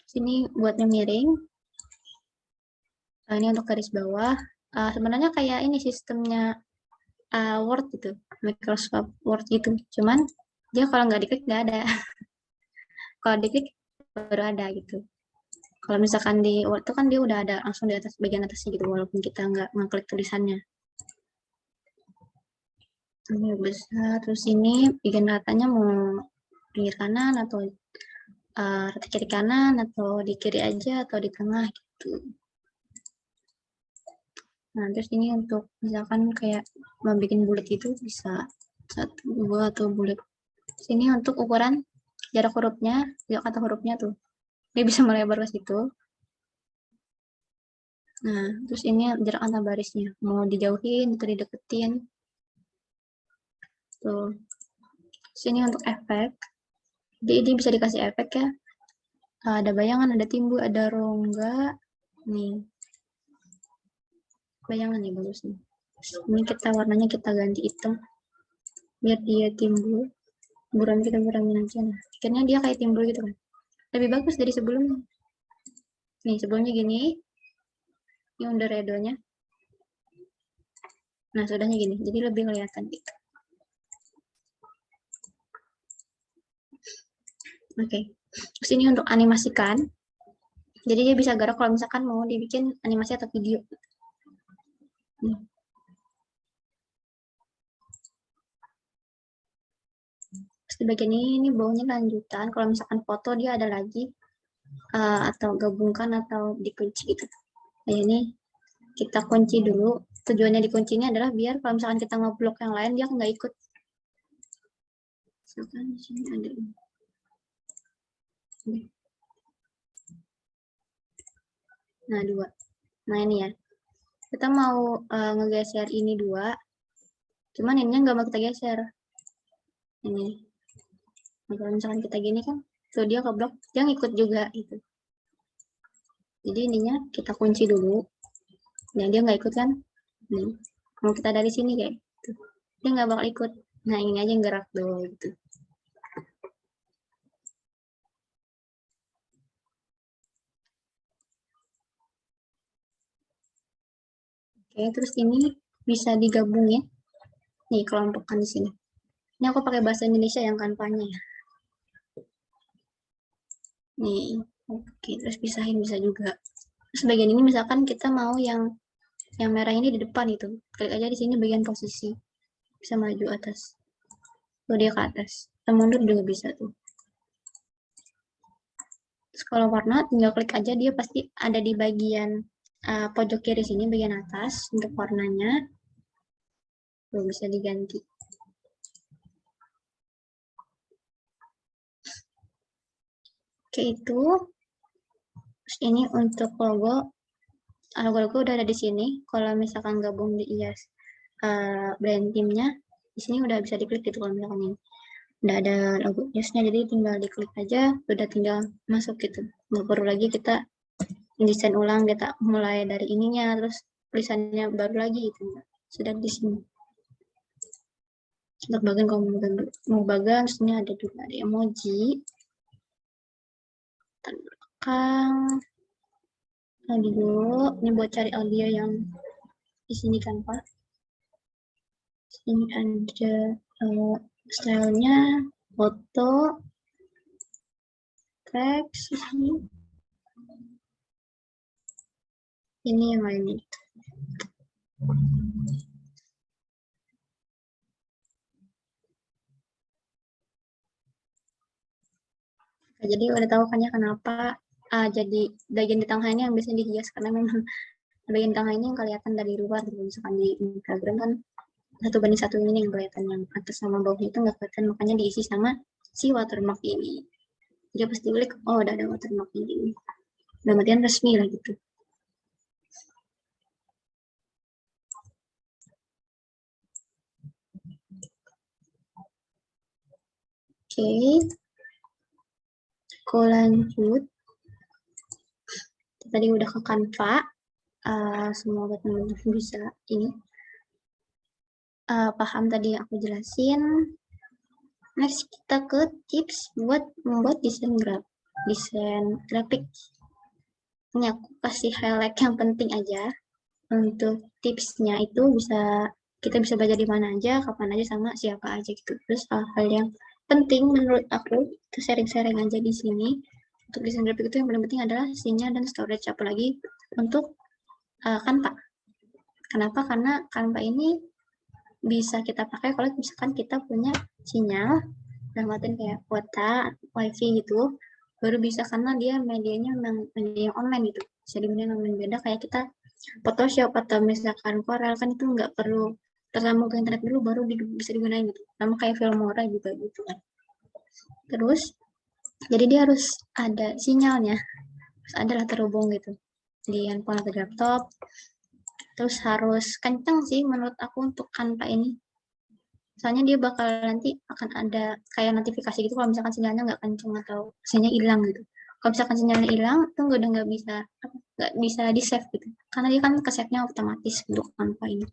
Sini buatnya miring. Nah, ini untuk garis bawah. Sebenarnya kayak ini sistemnya Word gitu, Microsoft Word gitu. Cuman dia kalau nggak diklik nggak ada. Kalau diklik baru ada gitu. Kalau misalkan di Word itu kan dia udah ada langsung di atas bagian atasnya gitu, walaupun kita nggak ngeklik tulisannya. Ini besar, terus ini bikin ratanya mau pinggir kanan atau rata kiri kanan atau di kiri aja atau di tengah gitu. Nah, terus ini untuk misalkan kayak mau bikin bulat itu bisa 1, 2 atau bulat. Sini untuk ukuran jarak hurufnya, jarak kata hurufnya tuh. Dia bisa melebar ke situ. Nah, terus ini jarak antar barisnya. Mau dijauhin atau dideketin. Tuh. Sini untuk efek. Jadi ini bisa dikasih efek ya. Ada bayangan, ada timbul, ada rongga. Nih. Bayangan nih bagus nih. Ini kita warnanya kita ganti hitam. Biar dia timbul. Buram kita kurangin aja. Nah, akhirnya dia kayak timbul gitu kan. Lebih bagus dari sebelumnya. Nih, sebelumnya gini. Ini under redonya. Nah, sudahnya gini. Jadi lebih kelihatan gitu. Oke. Terus ini untuk animasikan. Jadi dia bisa gerak kalau misalkan mau dibikin animasi atau video. Nih. Terus di bagian ini bawahnya lanjutan. Kalau misalkan foto dia ada lagi. Atau gabungkan atau dikunci gitu. Nah, ini kita kunci dulu. Tujuannya dikunci ini adalah biar kalau misalkan kita ngeblok yang lain dia nggak ikut. Misalkan di sini ada ini. Nah, 2. Nah, ini ya. Kita mau ngegeser ini 2. Cuman ininya nggak mau kita geser. Ini. Nah, kalau misalkan kita gini kan, tuh dia keblok, dia ngikut juga gitu. Jadi ininya kita kunci dulu. Nah, dia nggak ikut kan? Nih. Mau kita dari sini kayak gitu. Dia nggak bakal ikut. Nah, ini aja yang gerak dulu gitu. Oke, terus ini bisa digabungin. Nih, kelompokkan di sini. Ini aku pakai bahasa Indonesia yang kampanye ya. Nih, Oke, terus pisahin bisa juga. Terus bagian ini misalkan kita mau yang merah ini di depan itu, klik aja di sini bagian posisi, bisa maju atas, tuh dia ke atas, kita mundur juga bisa tuh. Terus kalau warna tinggal klik aja, dia pasti ada di bagian pojok kiri sini, bagian atas untuk warnanya, tuh bisa diganti. Oke, itu. Terus ini untuk logo udah ada di sini. Kalau misalkan gabung di IAS brand teamnya, di sini udah bisa diklik gitu kalau misalkan ini. Udah ada logo IAS-nya, jadi tinggal diklik aja, udah tinggal masuk gitu. Nggak perlu lagi kita desain ulang, kita mulai dari ininya, terus tulisannya baru lagi gitu. Sudah di sini. Untuk bagian kalau mau bagian, terus ini ada juga ada emoji. Belakang. Audio, ini buat cari audio yang di sini kan Pak. Ini ada stylenya, foto, teks, ini yang lainnya. Nah, jadi udah tahu kan ya kenapa jadi bagian di tengah ini yang biasanya dihias, karena memang bagian tengah ini yang kelihatan dari luar gitu. Misalkan di Instagram kan 1:1 ini yang kelihatan, yang atas sama bawahnya itu nggak kelihatan, makanya diisi sama si watermark ini. Jadi pasti klik, oh udah ada watermark ini, udah matian resmi lah gitu. Oke, aku lanjut. Tadi udah ke Canva, semoga teman-teman bisa ini paham tadi yang aku jelasin. Next kita ke tips buat membuat desain grafik. Ini aku kasih highlight yang penting aja. Untuk tipsnya itu kita bisa belajar di mana aja, kapan aja, sama siapa aja gitu. Terus hal-hal yang penting menurut aku itu sharing-sharing aja di sini. Untuk desain grafik itu yang paling penting adalah sinyal dan storage, apalagi untuk Canva. Kenapa? Karena Canva ini bisa kita pakai kalau misalkan kita punya sinyal, dalam artian kayak kuota, wifi gitu, baru bisa, karena dia medianya memang media online gitu. Bisa digunakan online, beda kayak kita Photoshop atau misalkan Corel kan itu nggak perlu tersambung ke internet dulu baru bisa digunakan gitu. Sama kayak Filmora juga gitu kan. Terus jadi dia harus ada sinyalnya, harus adalah terhubung gitu di handphone atau laptop. Terus harus kenceng sih menurut aku untuk Canva ini. Soalnya dia bakal nanti akan ada kayak notifikasi gitu kalau misalkan sinyalnya nggak kenceng atau sinyalnya hilang gitu. Kalau misalkan sinyalnya hilang, itu udah nggak bisa di save gitu. Karena dia kan ke save-nya otomatis untuk Canva ini.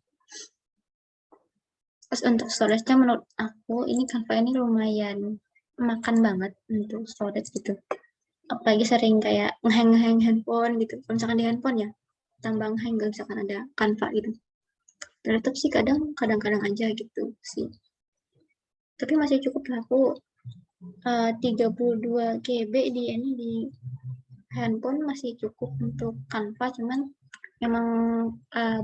Terus untuk storage-nya menurut aku ini Canva ini lumayan makan banget untuk storage gitu. Apalagi sering kayak ngehang handphone gitu. Kalau misalkan di handphone ya, tambah hang kalau misalkan ada Canva gitu. Tetap sih kadang-kadang aja gitu sih. Tapi masih cukup lah, aku 32 GB di handphone masih cukup untuk Canva, cuman memang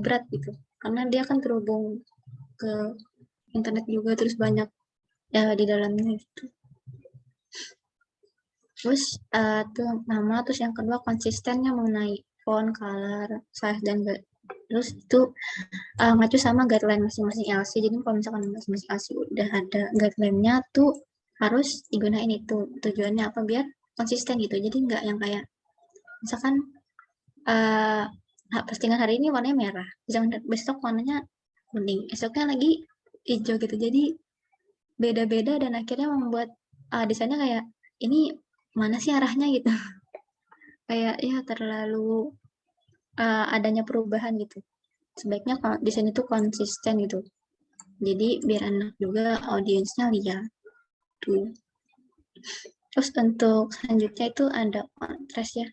berat gitu. Karena dia kan terhubung ke internet juga, terus banyak di dalamnya gitu. Terus tuh nama, terus yang kedua konsistennya mengenai font, color, size, dan terus itu ngacu sama guideline masing-masing LC. Jadi kalau misalkan masing-masing LC udah ada guideline-nya tuh harus digunain itu. Tujuannya apa? Biar konsisten gitu. Jadi nggak yang kayak misalkan postingan hari ini warnanya merah, jangan besok warnanya kuning, esoknya lagi hijau gitu. Jadi beda-beda dan akhirnya membuat desainnya kayak ini mana sih arahnya gitu. Kayak ya terlalu adanya perubahan gitu. Sebaiknya kalau desain itu konsisten gitu. Jadi biar enak juga audiensnya lihat tuh. Terus untuk selanjutnya itu ada kontras ya.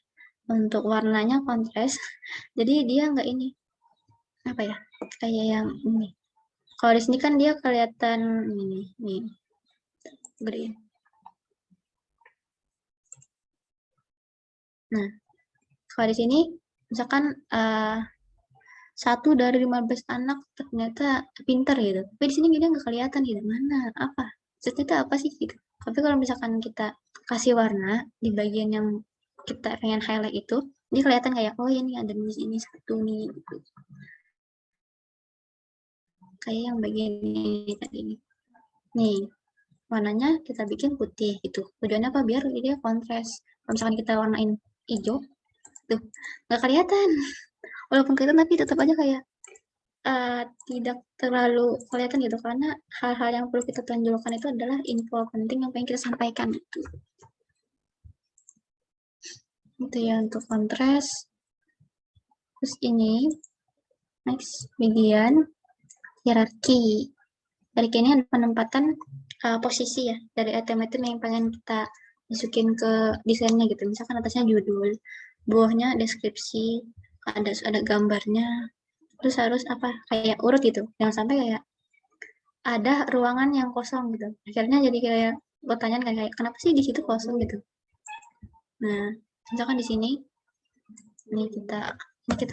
Untuk warnanya kontras. Jadi dia nggak ini apa ya? Kayak yang ini. Kalau di sini kan dia kelihatan ini nih. Gede. Nah, kalau di sini misalkan 1 dari 15 anak ternyata pinter gitu. Tapi di sini dia nggak kelihatan gitu. Mana? Apa? Maksudnya itu apa sih gitu. Tapi kalau misalkan kita kasih warna di bagian yang kita pengen highlight itu, dia kelihatan kayak, oh ini ada di sini 1 nih. Gitu. Kayak yang bagian ini tadi nih. Nih, warnanya kita bikin putih gitu. Tujuannya apa? Biar dia kontras. Kalau misalkan kita warnain hijau, tuh nggak kelihatan. Walaupun kelihatan tapi tetap aja kayak tidak terlalu kelihatan gitu karena hal-hal yang perlu kita tonjolkan itu adalah info penting yang pengen kita sampaikan gitu. Itu ya untuk kontras. Terus ini next bagian hierarki. Hierarki ini ada penempatan posisi ya dari item-item yang pengen kita masukin ke desainnya gitu. Misalkan atasnya judul, bawahnya deskripsi, ada gambarnya, terus harus apa kayak urut gitu. Jangan sampai kayak ada ruangan yang kosong gitu. Akhirnya jadi kayak pertanyaan kayak kenapa sih di situ kosong gitu. Nah, misalkan di sini ini kita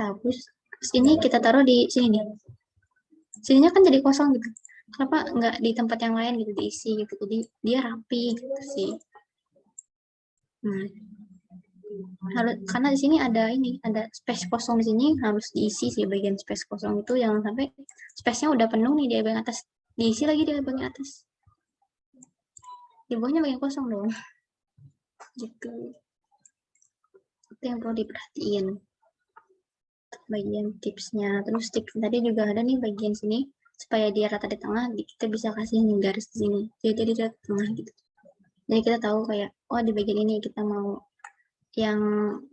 hapus. Terus ini kita taruh di sini nih. Sininya kan jadi kosong gitu. Kenapa nggak di tempat yang lain gitu diisi gitu. Jadi dia rapi gitu sih. Nah, harus karena di sini ada space kosong di sini harus diisi sih bagian space kosong itu jangan sampai space-nya udah penuh nih di bagian atas diisi lagi di bagian atas di bawahnya bagian kosong dong gitu itu yang perlu diperhatiin bagian tipsnya terus tips tadi juga ada nih bagian sini supaya dia rata di tengah kita bisa kasih garis di sini jadi di tengah gitu jadi kita tahu kayak oh di bagian ini kita mau yang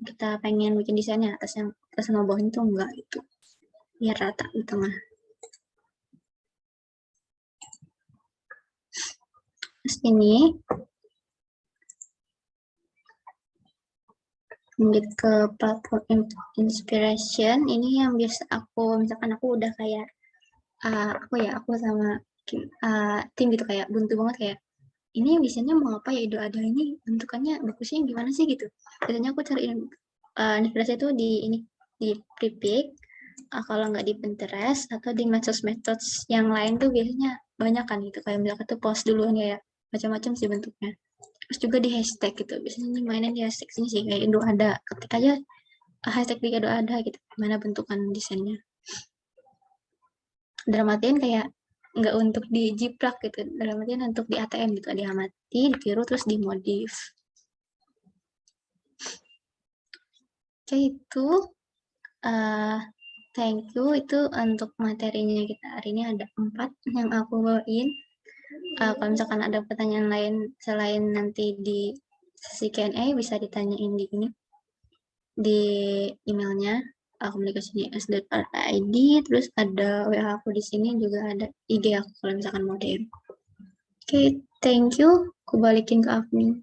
kita pengen bikin desainnya atas sama bawahnya itu enggak gitu biar rata di tengah. Terus ini lanjut ke platform inspiration ini yang biasa misalkan aku udah kayak aku sama tim gitu kayak buntu banget kayak ini biasanya mau apa ya Ido ada ini bentukannya bagusnya gimana sih gitu biasanya aku cari inspirasi itu di Pripik kalau nggak di Pinterest atau di medsos-medsos yang lain tuh biasanya banyak kan gitu kayak misalkan tuh post duluan ya macam-macam sih bentuknya terus juga di hashtag gitu biasanya mainin di hashtag sini sih kayak Indo ada ketik aja hashtag di Indo ada gitu gimana bentukan desainnya dalam artian kayak nggak untuk dijiplak gitu dalam artian untuk di ATM gitu diamati ditiru terus dimodif oke itu uh, thank you itu untuk materinya kita hari ini ada 4 yang aku bawain kalau misalkan ada pertanyaan lain selain nanti di sesi Q&A bisa ditanyain di emailnya komunikasinya s.id terus ada WA aku di sini juga ada IG aku kalau misalkan mau DM. Oke, thank you. Aku balikin ke admin.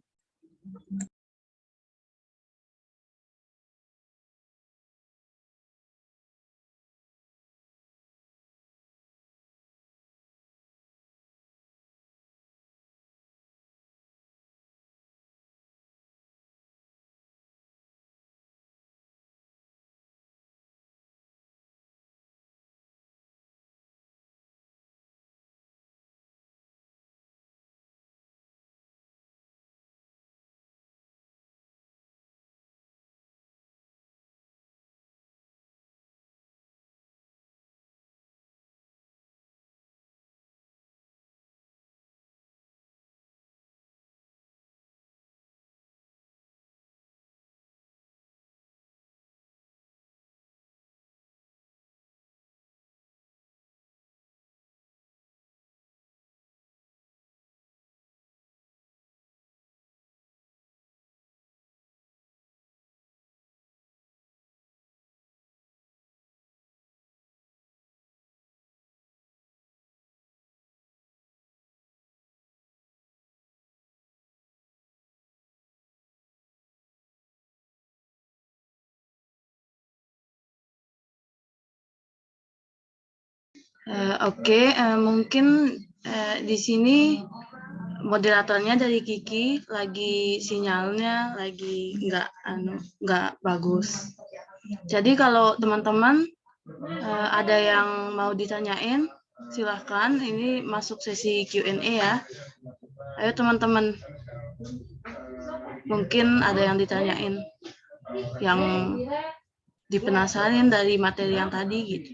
Oke, mungkin di sini moderatornya dari Kiki, lagi sinyalnya lagi nggak bagus. Jadi kalau teman-teman ada yang mau ditanyain, silahkan. Ini masuk sesi Q&A ya. Ayo teman-teman, mungkin ada yang ditanyain, yang dipenasarin dari materi yang tadi gitu.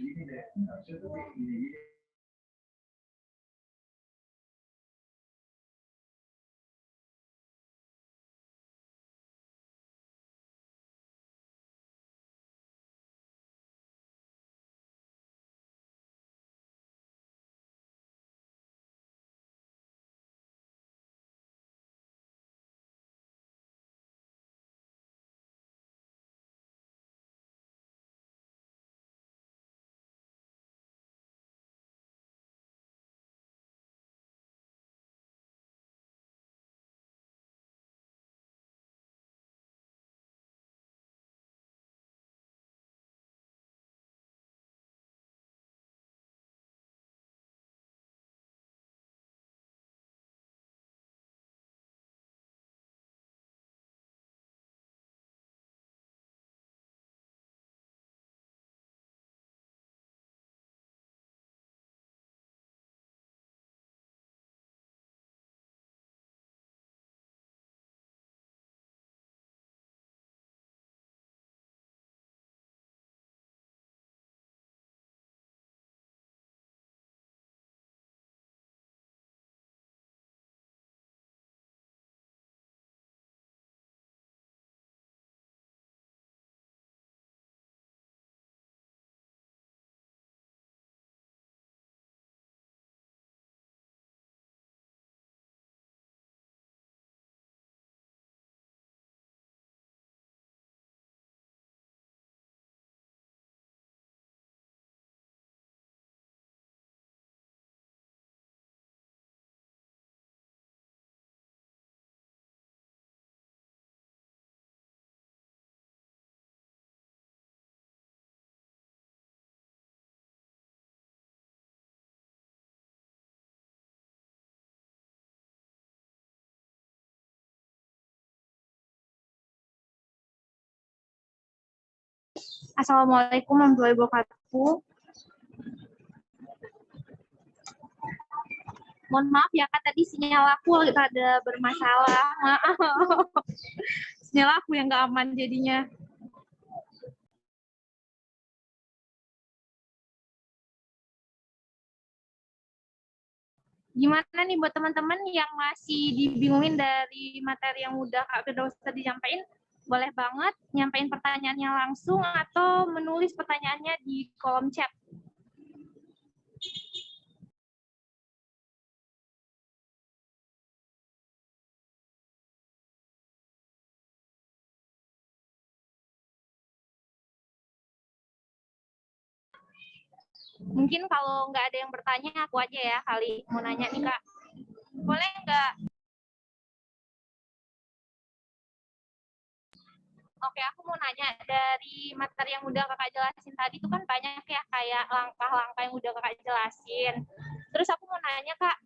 Assalamualaikum warahmatullahi wabarakatuh. Mohon maaf ya Kak, tadi sinyal aku ada bermasalah. Maaf. Sinyal aku yang nggak aman jadinya. Gimana nih buat teman-teman yang masih dibingungin dari materi yang udah Kak Firdaus tadi nyampain, boleh banget nyampain pertanyaannya langsung atau menulis pertanyaannya di kolom chat. Mungkin kalau nggak ada yang bertanya, aku aja ya kali mau nanya nih Kak. Boleh nggak? Oke, aku mau nanya, dari materi yang udah Kakak jelasin tadi itu kan banyak ya kayak langkah-langkah yang udah Kakak jelasin. Terus aku mau nanya Kak,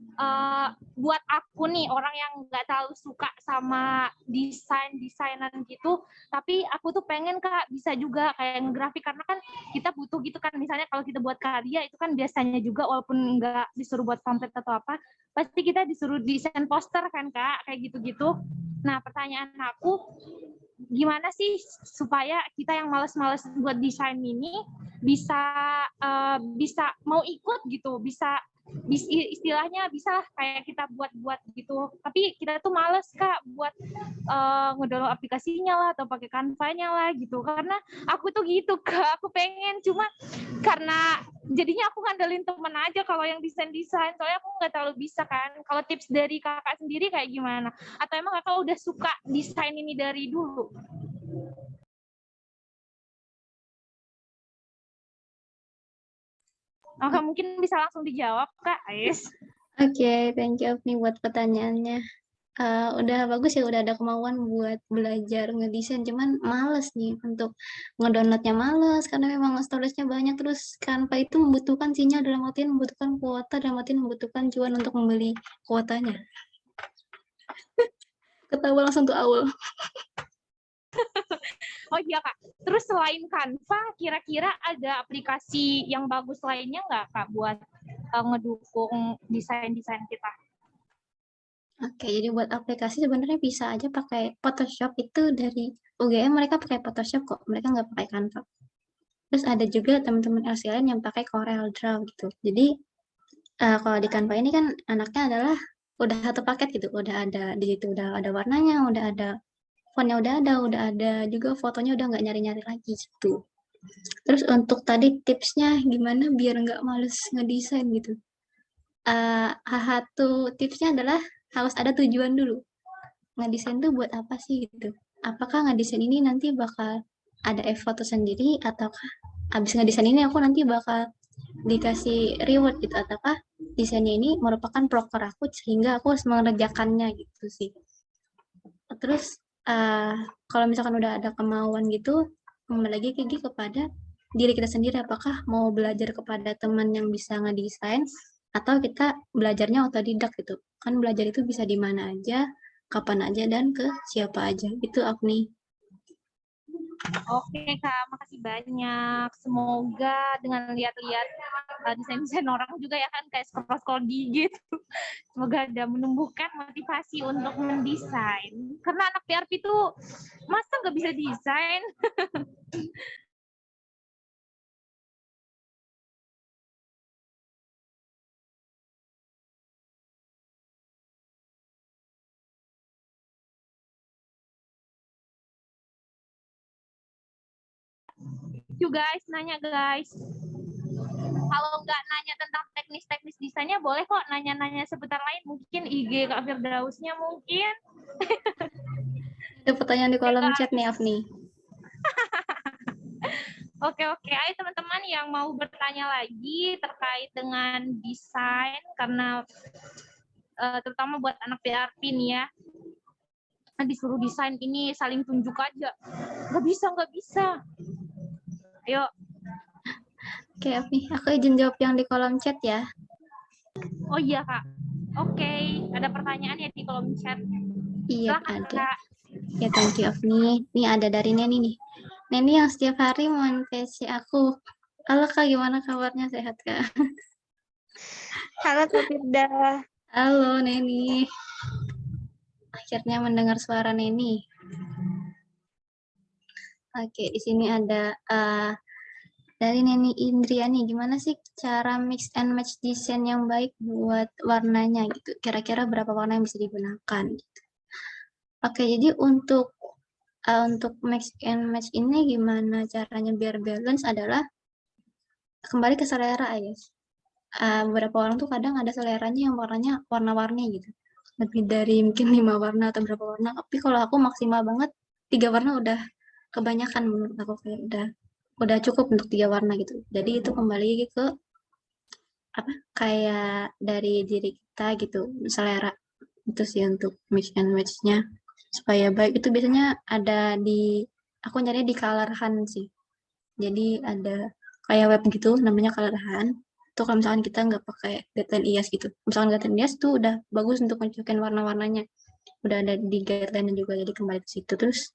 buat aku nih orang yang nggak terlalu suka sama desainan gitu, tapi aku tuh pengen Kak bisa juga kayak grafik, karena kan kita butuh gitu kan, misalnya kalau kita buat karya itu kan biasanya juga walaupun nggak disuruh buat pamflet atau apa, pasti kita disuruh desain poster kan Kak, kayak gitu-gitu. Nah pertanyaan aku, gimana sih supaya kita yang males-males buat desain ini bisa mau ikut gitu, bisa istilahnya bisa kayak kita buat gitu, tapi kita tuh males Kak buat ngedownload aplikasinya lah atau pakai Canva-nya lah gitu, karena aku tuh gitu Kak, aku pengen cuma karena jadinya aku ngandelin temen aja kalau yang desain-desain, soalnya aku nggak terlalu bisa kan. Kalau tips dari Kakak sendiri kayak gimana? Atau emang Kakak udah suka desain ini dari dulu? Oke, mungkin bisa langsung dijawab Kak Ais. Oke, thank you nih buat pertanyaannya. Udah bagus ya, udah ada kemauan buat belajar ngedesain, cuman males nih untuk ngedownloadnya, males karena memang storage-nya banyak, terus Canva itu membutuhkan sinyal, dalam artian membutuhkan kuota, dalam artian membutuhkan cuan untuk membeli kuotanya. ketawa langsung tuh Aul. Oh iya Kak, terus selain Canva, kira-kira ada aplikasi yang bagus lainnya nggak Kak buat ngedukung desain-desain kita? Oke, jadi buat aplikasi sebenarnya bisa aja pakai Photoshop, itu dari UGM mereka pakai Photoshop kok, mereka nggak pakai Canva. Terus ada juga teman-teman LCLN yang pakai Corel Draw gitu. Jadi kalau di Canva ini kan anaknya adalah udah satu paket gitu, udah ada di situ, udah ada warnanya, udah ada fontnya, udah ada juga fotonya, udah nggak nyari-nyari lagi gitu. Terus untuk tadi tipsnya gimana biar nggak males ngedesain gitu. Satu tipsnya adalah harus ada tujuan dulu. Ngedesain tuh buat apa sih gitu? Apakah ngedesain ini nanti bakal ada effort sendiri, ataukah abis ngedesain ini aku nanti bakal dikasih reward gitu, ataukah desainnya ini merupakan proker aku sehingga aku harus mengerjakannya gitu sih. Terus kalau misalkan udah ada kemauan gitu, kembali lagi kepada diri kita sendiri, apakah mau belajar kepada teman yang bisa ngedesain atau kita belajarnya otodidak gitu. Kan belajar itu bisa di mana aja, kapan aja, dan ke siapa aja. Itu Agni. Oke Kak, makasih banyak. Semoga dengan lihat-lihat desain-desain orang juga ya kan, kayak scroll-scroll gitu. Semoga ada menumbuhkan motivasi untuk mendesain. Karena anak PRP itu masa nggak bisa desain? You guys, nanya guys. Kalau nggak nanya tentang teknis-teknis desainnya, boleh kok nanya-nanya seputar lain. Mungkin IG Kak Firdausnya mungkin. Ada pertanyaan di kolom chat nih, Afni. Oke, ayo teman-teman yang mau bertanya lagi terkait dengan desain, karena terutama buat anak PRP nih ya, disuruh desain ini saling tunjuk aja. Nggak bisa. Ayo. Oke, Afni, aku izin jawab yang di kolom chat ya. Oh iya Kak. Oke, ada pertanyaan ya di kolom chat. Iya, Silakan, ada. Kak. Ya, thank you, Afni. Ini ada dari Neni nih. Neni yang setiap hari menvesi aku. Halo Kak, gimana kabarnya? Sehat Kak? Halo Kak Firda. Halo Neni. Akhirnya mendengar suara Neni. Oke, di sini ada dari Neni Indriani. Gimana sih cara mix and match desain yang baik buat warnanya gitu? Kira-kira berapa warna yang bisa digunakan? Gitu. Oke, jadi untuk mix and match ini gimana caranya biar balance adalah kembali ke selera ya. Beberapa orang tuh kadang ada seleranya yang warnanya warna-warni gitu. Lebih dari mungkin 5 warna atau berapa warna. Tapi kalau aku maksimal banget 3 warna udah kebanyakan menurut aku, kayak udah cukup untuk 3 warna gitu. Jadi itu kembali ke kayak dari diri kita gitu, selera. Itu sih untuk mix and match-nya supaya baik. Itu biasanya ada aku nyari di Color Hunt sih. Jadi ada kayak web gitu namanya Color Hunt. Itu kalau misalkan kita nggak pakai guideline IAS gitu. Misalkan guideline IAS tuh udah bagus untuk menunjukkan warna-warnanya. Udah ada di guideline juga, jadi kembali ke situ. Terus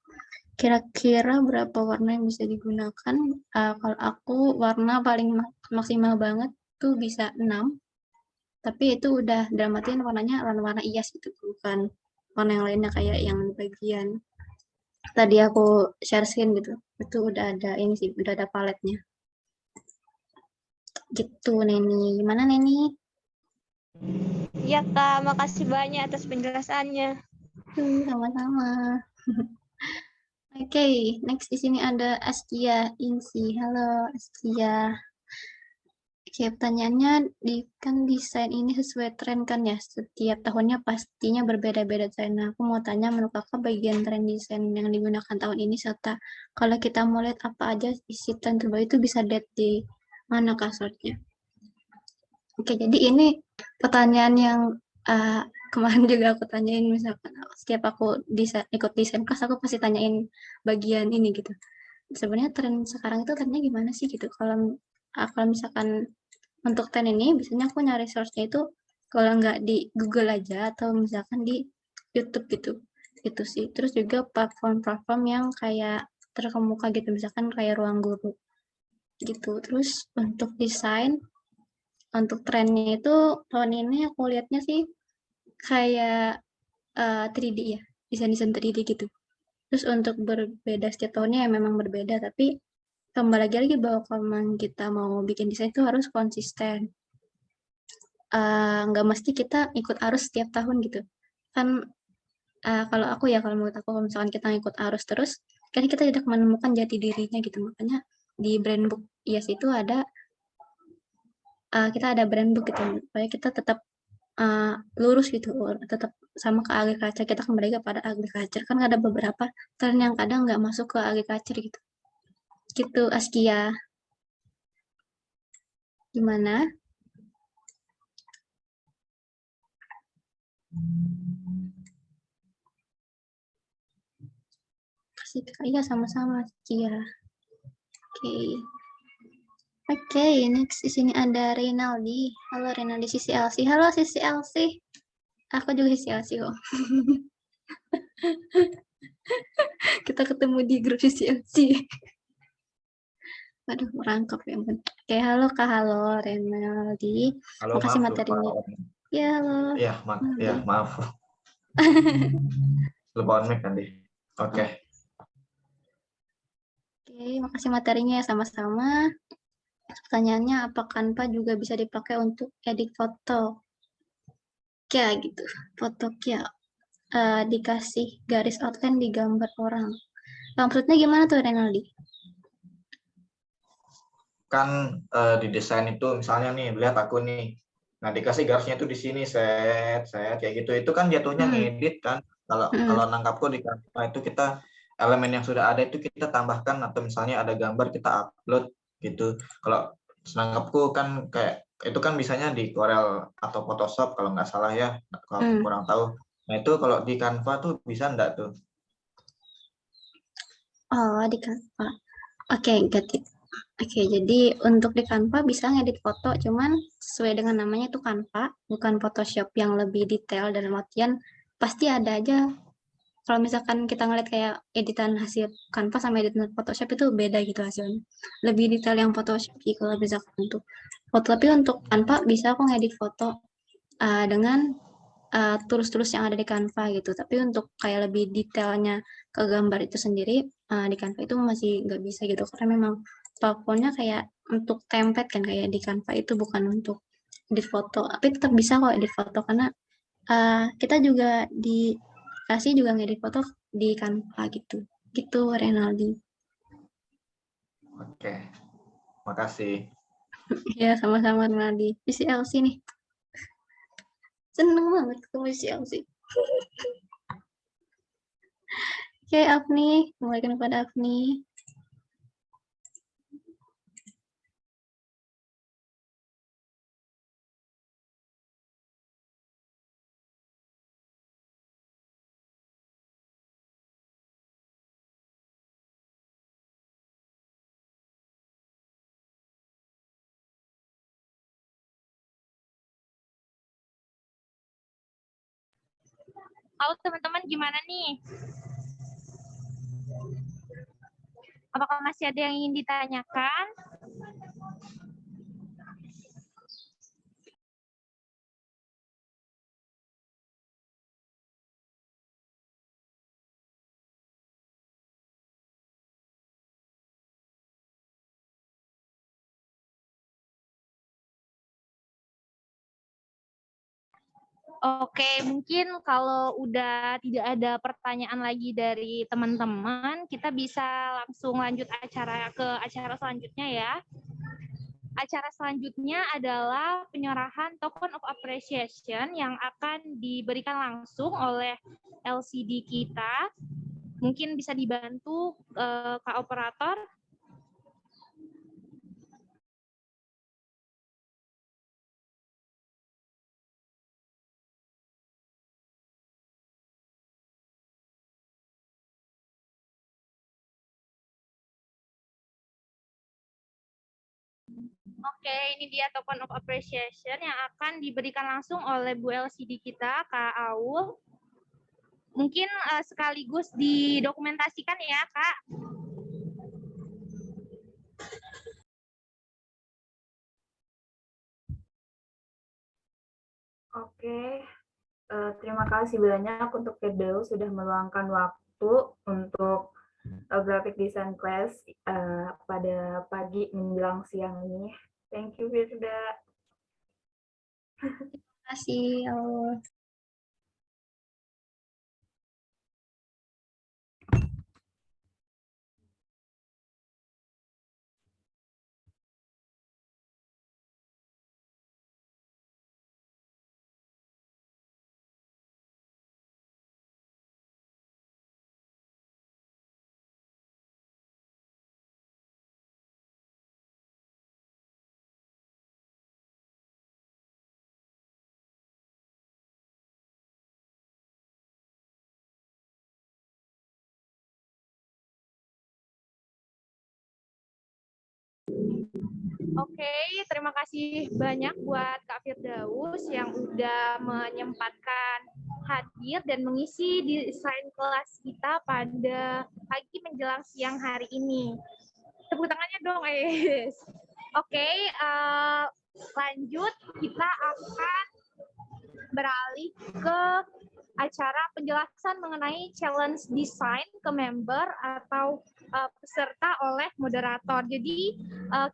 kira-kira berapa warna yang bisa digunakan? Kalau aku warna paling maksimal banget tuh bisa 6. Tapi itu udah dramatin warnanya warna-warna IAS gitu, bukan warna yang lainnya kayak yang bagian tadi aku share screen gitu. Itu udah ada ini sih, udah ada paletnya. Gitu Neni. Gimana Neni? Iya Kak, makasih banyak atas penjelasannya. Sama-sama. Oke, next di sini ada Askia Insi. Halo Askia. Oke, pertanyaannya kan desain ini sesuai tren kan ya? Setiap tahunnya pastinya berbeda-beda tren. Nah, aku mau tanya menurut kakak bagian tren desain yang digunakan tahun ini, serta kalau kita mau lihat apa aja isi tren terbaru itu bisa lihat di mana kasurnya. Oke, jadi ini pertanyaan yang kemarin juga aku tanyain, misalkan setiap aku ikut desain kelas, aku pasti tanyain bagian ini gitu. Sebenarnya tren sekarang itu trennya gimana sih gitu? Kalau misalkan untuk tren ini, biasanya aku nyari source-nya itu kalau nggak di Google aja atau misalkan di YouTube gitu. Itu sih. Terus juga platform-platform yang kayak terkemuka gitu, misalkan kayak Ruang Guru gitu. Terus untuk desain, untuk trennya itu tahun ini aku lihatnya sih kayak 3D ya, desain-desain 3D gitu. Terus untuk berbeda setiap tahunnya ya memang berbeda, tapi kembali lagi bahwa kalau kita mau bikin desain itu harus konsisten. Nggak mesti kita ikut arus setiap tahun gitu. Kan kalau aku ya, kalau menurut aku kalau misalkan kita ngikut arus terus, kan kita tidak menemukan jati dirinya gitu. Makanya di brand book IAS itu ada kita ada brand book gitu, supaya kita tetap lurus gitu, tetap sama ke agriculture, kita kembali kepada agriculture. Kan ada beberapa tren yang kadang nggak masuk ke agriculture gitu. Gitu, Askia. Gimana? Kasih iya sama-sama Askia. Oke. Oke, next di sini ada Rinaldi. Halo Rinaldi, Sisi Elsie. Halo Sisi Elsie. Aku juga Sisi Elsie kok. Kita ketemu di grup Sisi Elsie. Aduh, merangkap ya ampun. Oke, halo Kak, halo Renaldi. Halo, Makasih maaf materinya. lupa. Ya, halo. Ya, maaf. Lupa on mic tadi. Oke. Oke, makasih materinya ya, sama-sama. Pertanyaannya, apa Canva juga bisa dipakai untuk edit foto? Kayak gitu, foto kayak dikasih garis outline di gambar orang. Maksudnya gimana tuh Renaldi? Kan di desain itu misalnya nih, lihat aku nih. Nah, dikasih garisnya itu di sini set kayak gitu. Itu kan jatuhnya ngedit kan. Kalau nangkapku di Canva itu kita elemen yang sudah ada itu kita tambahkan, atau misalnya ada gambar kita upload gitu. Kalau nangkapku kan kayak itu kan bisanya di Corel atau Photoshop kalau nggak salah ya, kalau aku kurang tahu. Nah, itu kalau di Canva tuh bisa enggak tuh? Oh, di Canva. Oke, got it. Oke, jadi untuk di Canva bisa ngedit foto, cuman sesuai dengan namanya itu Canva, bukan Photoshop yang lebih detail, dalam artian pasti ada aja. Kalau misalkan kita ngeliat kayak editan hasil Canva sama editan Photoshop itu beda gitu hasilnya. Lebih detail yang Photoshop sih kalau misalkan untuk foto. Tapi untuk Canva bisa aku ngedit foto dengan tools-tools yang ada di Canva gitu. Tapi untuk kayak lebih detailnya ke gambar itu sendiri di Canva itu masih nggak bisa gitu, karena memang platformnya kayak untuk template kan, kayak di Canva itu bukan untuk edit foto. Tapi tetap bisa kok edit foto, karena kita juga dikasih juga ngedit foto di Canva gitu. Gitu Renaldi. Oke. Makasih. Ya, sama-sama Renaldi. Isi LC nih. Seneng banget ketemu isi LC. Oke, Afni. Mulai kepada Afni. Halo teman-teman, gimana nih? Apakah masih ada yang ingin ditanyakan? Oke, mungkin kalau udah tidak ada pertanyaan lagi dari teman-teman, kita bisa langsung lanjut ke acara selanjutnya ya. Acara selanjutnya adalah penyerahan token of appreciation yang akan diberikan langsung oleh LCD kita. Mungkin bisa dibantu Kak Operator. Oke, ini dia token of appreciation yang akan diberikan langsung oleh Bu LCD kita, Kak Aul. Mungkin sekaligus didokumentasikan ya, Kak. Oke, terima kasih banyak untuk Firdaus sudah meluangkan waktu untuk graphic design class pada pagi menjelang siang ini. Thank you, Firda. Terima kasih. Oke, terima kasih banyak buat Kak Firdaus yang udah menyempatkan hadir dan mengisi desain kelas kita pada pagi menjelang siang hari ini. Tepuk tangannya dong, guys. Oke, lanjut kita akan beralih ke acara penjelasan mengenai challenge design ke member atau peserta oleh moderator. Jadi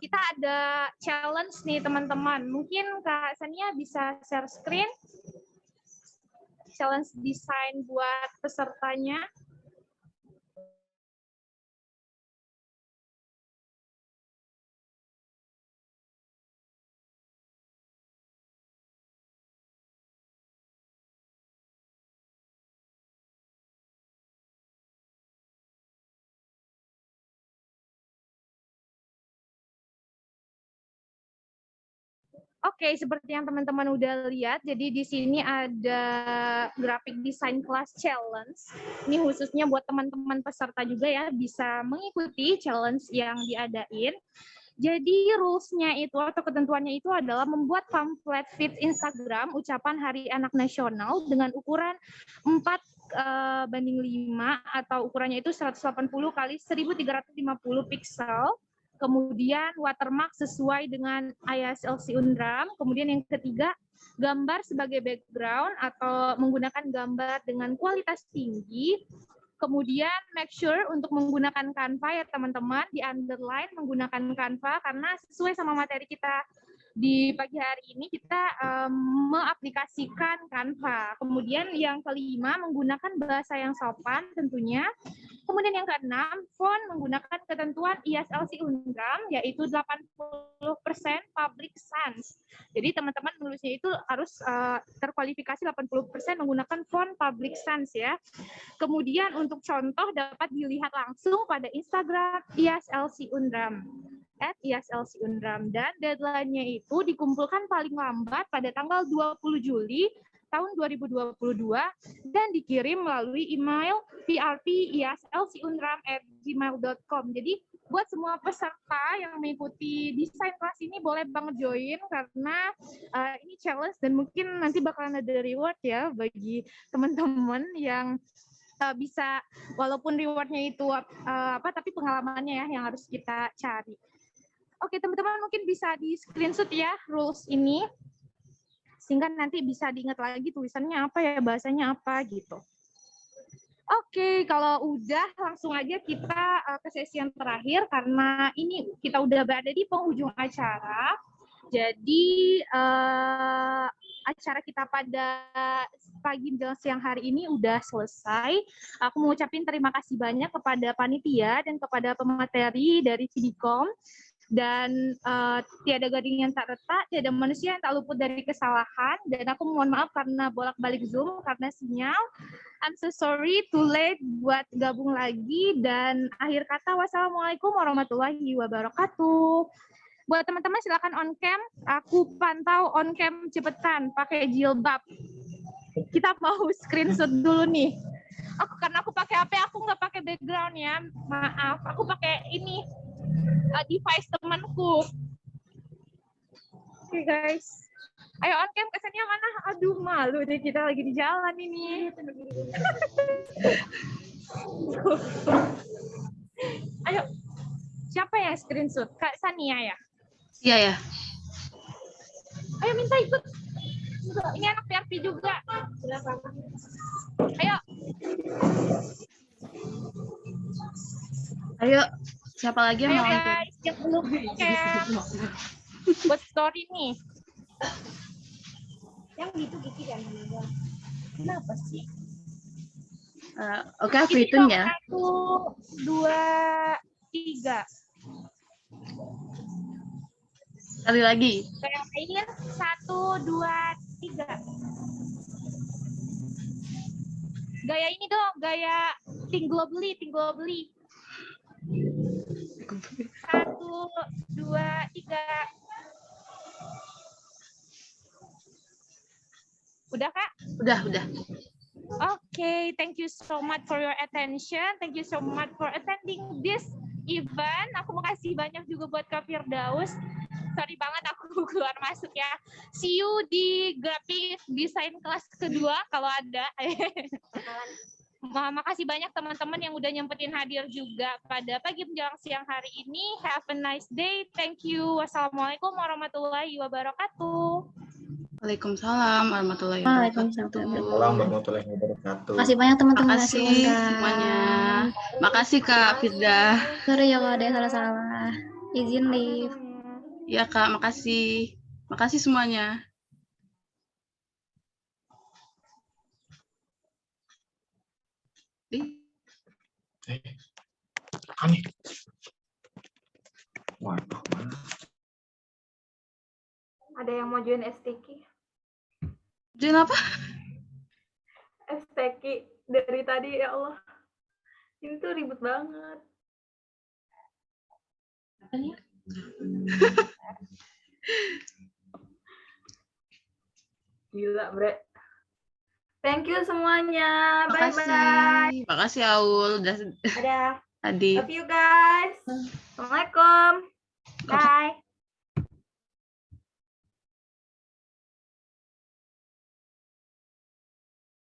kita ada challenge nih teman-teman. Mungkin Kak Sania bisa share screen challenge design buat pesertanya. Oke, seperti yang teman-teman udah lihat, jadi di sini ada graphic design class challenge. Ini khususnya buat teman-teman peserta juga ya, bisa mengikuti challenge yang diadain. Jadi rules-nya itu atau ketentuannya itu adalah membuat pamflet feed Instagram ucapan Hari Anak Nasional dengan ukuran 4:5 atau ukurannya itu 180 kali 1350 piksel. Kemudian watermark sesuai dengan ISLC Unram. Kemudian yang ketiga, gambar sebagai background atau menggunakan gambar dengan kualitas tinggi. Kemudian make sure untuk menggunakan Canva ya teman-teman, di underline menggunakan Canva karena sesuai sama materi kita di pagi hari ini kita mengaplikasikan Canva. Kemudian yang kelima menggunakan bahasa yang sopan tentunya. Kemudian yang keenam, font menggunakan ketentuan ISLC Unram, yaitu 80% public sans. Jadi teman-teman menulisnya itu harus terkualifikasi 80% menggunakan font public sans ya. Kemudian untuk contoh dapat dilihat langsung pada Instagram ISLC Unram. @ISLC Unram, dan deadline-nya itu dikumpulkan paling lambat pada tanggal 20 Juli tahun 2022 dan dikirim melalui email prp@islcunram@gmail.com. Jadi buat semua peserta yang mengikuti desain kelas ini boleh banget join karena ini challenge dan mungkin nanti bakalan ada reward ya bagi teman-teman yang bisa, walaupun rewardnya itu tapi pengalamannya ya yang harus kita cari. Oke teman-teman, mungkin bisa di screenshot ya rules ini sehingga nanti bisa diingat lagi tulisannya apa ya, bahasanya apa gitu. Oke, kalau udah langsung aja kita ke sesi yang terakhir karena ini kita udah berada di penghujung acara. Jadi acara kita pada pagi menjelang siang hari ini udah selesai. Aku mau ucapin terima kasih banyak kepada panitia dan kepada pemateri dari Vidicom. Dan tiada gading yang tak retak, tiada manusia yang tak luput dari kesalahan, dan aku mohon maaf karena bolak-balik Zoom karena sinyal. I'm so sorry, too late buat gabung lagi, dan akhir kata wassalamualaikum warahmatullahi wabarakatuh. Buat teman-teman silakan on cam, aku pantau on cam cepetan pakai jilbab. Kita mau screenshot dulu nih. Karena aku pakai HP, aku nggak pakai background ya, maaf. Aku pakai ini device temanku. Oke guys, Ayo on cam kesannya mana? Aduh malu deh kita lagi di jalan ini. Ayo, siapa yang screenshot? Kak Sania ya? Iya ya. Ayo minta ikut. Ini anak PRP juga. Ayo. Ayo, siapa lagi yang Ayo mau on-cam? guys, yang belum cam. Buat story nih. Yang gitu Kiki kan. Kenapa sih? Oke, aku hitung ya. 1, 2, 3. Sekali lagi. Yang lain 1, 2, 3. Gaya ini dong, gaya think globally, think globally. 1, 2, 3. Udah Kak? Udah. Okay, thank you so much for your attention. Thank you so much for attending this event. Aku makasih banyak juga buat Kak Firdaus. Sorry banget aku keluar masuk ya. See you di graphic design kelas kedua kalau ada. Makasih banyak teman-teman yang udah nyempetin hadir juga pada pagi menjelang siang hari ini. Have a nice day. Thank you. Wassalamualaikum warahmatullahi wabarakatuh. Waalaikumsalam warahmatullahi Waalaikumsalam. wabarakatuh. Salam warahmatullahi wabarakatuh. Makasih banyak teman-teman. Makasih semuanya. Makasih Kak Firda. Sorry ya kalau ada yang salah-salah. Izin leave. Ya Kak, makasih. Makasih semuanya. Ani. Waduh. Ada yang mau join STK? Join apa? STK dari tadi, ya Allah. Ini tuh ribet banget. Gila, Bre. Thank you semuanya. Bye-bye. Makasih Aul udah Dadah. hadir. Love you guys. Assalamualaikum. Bye.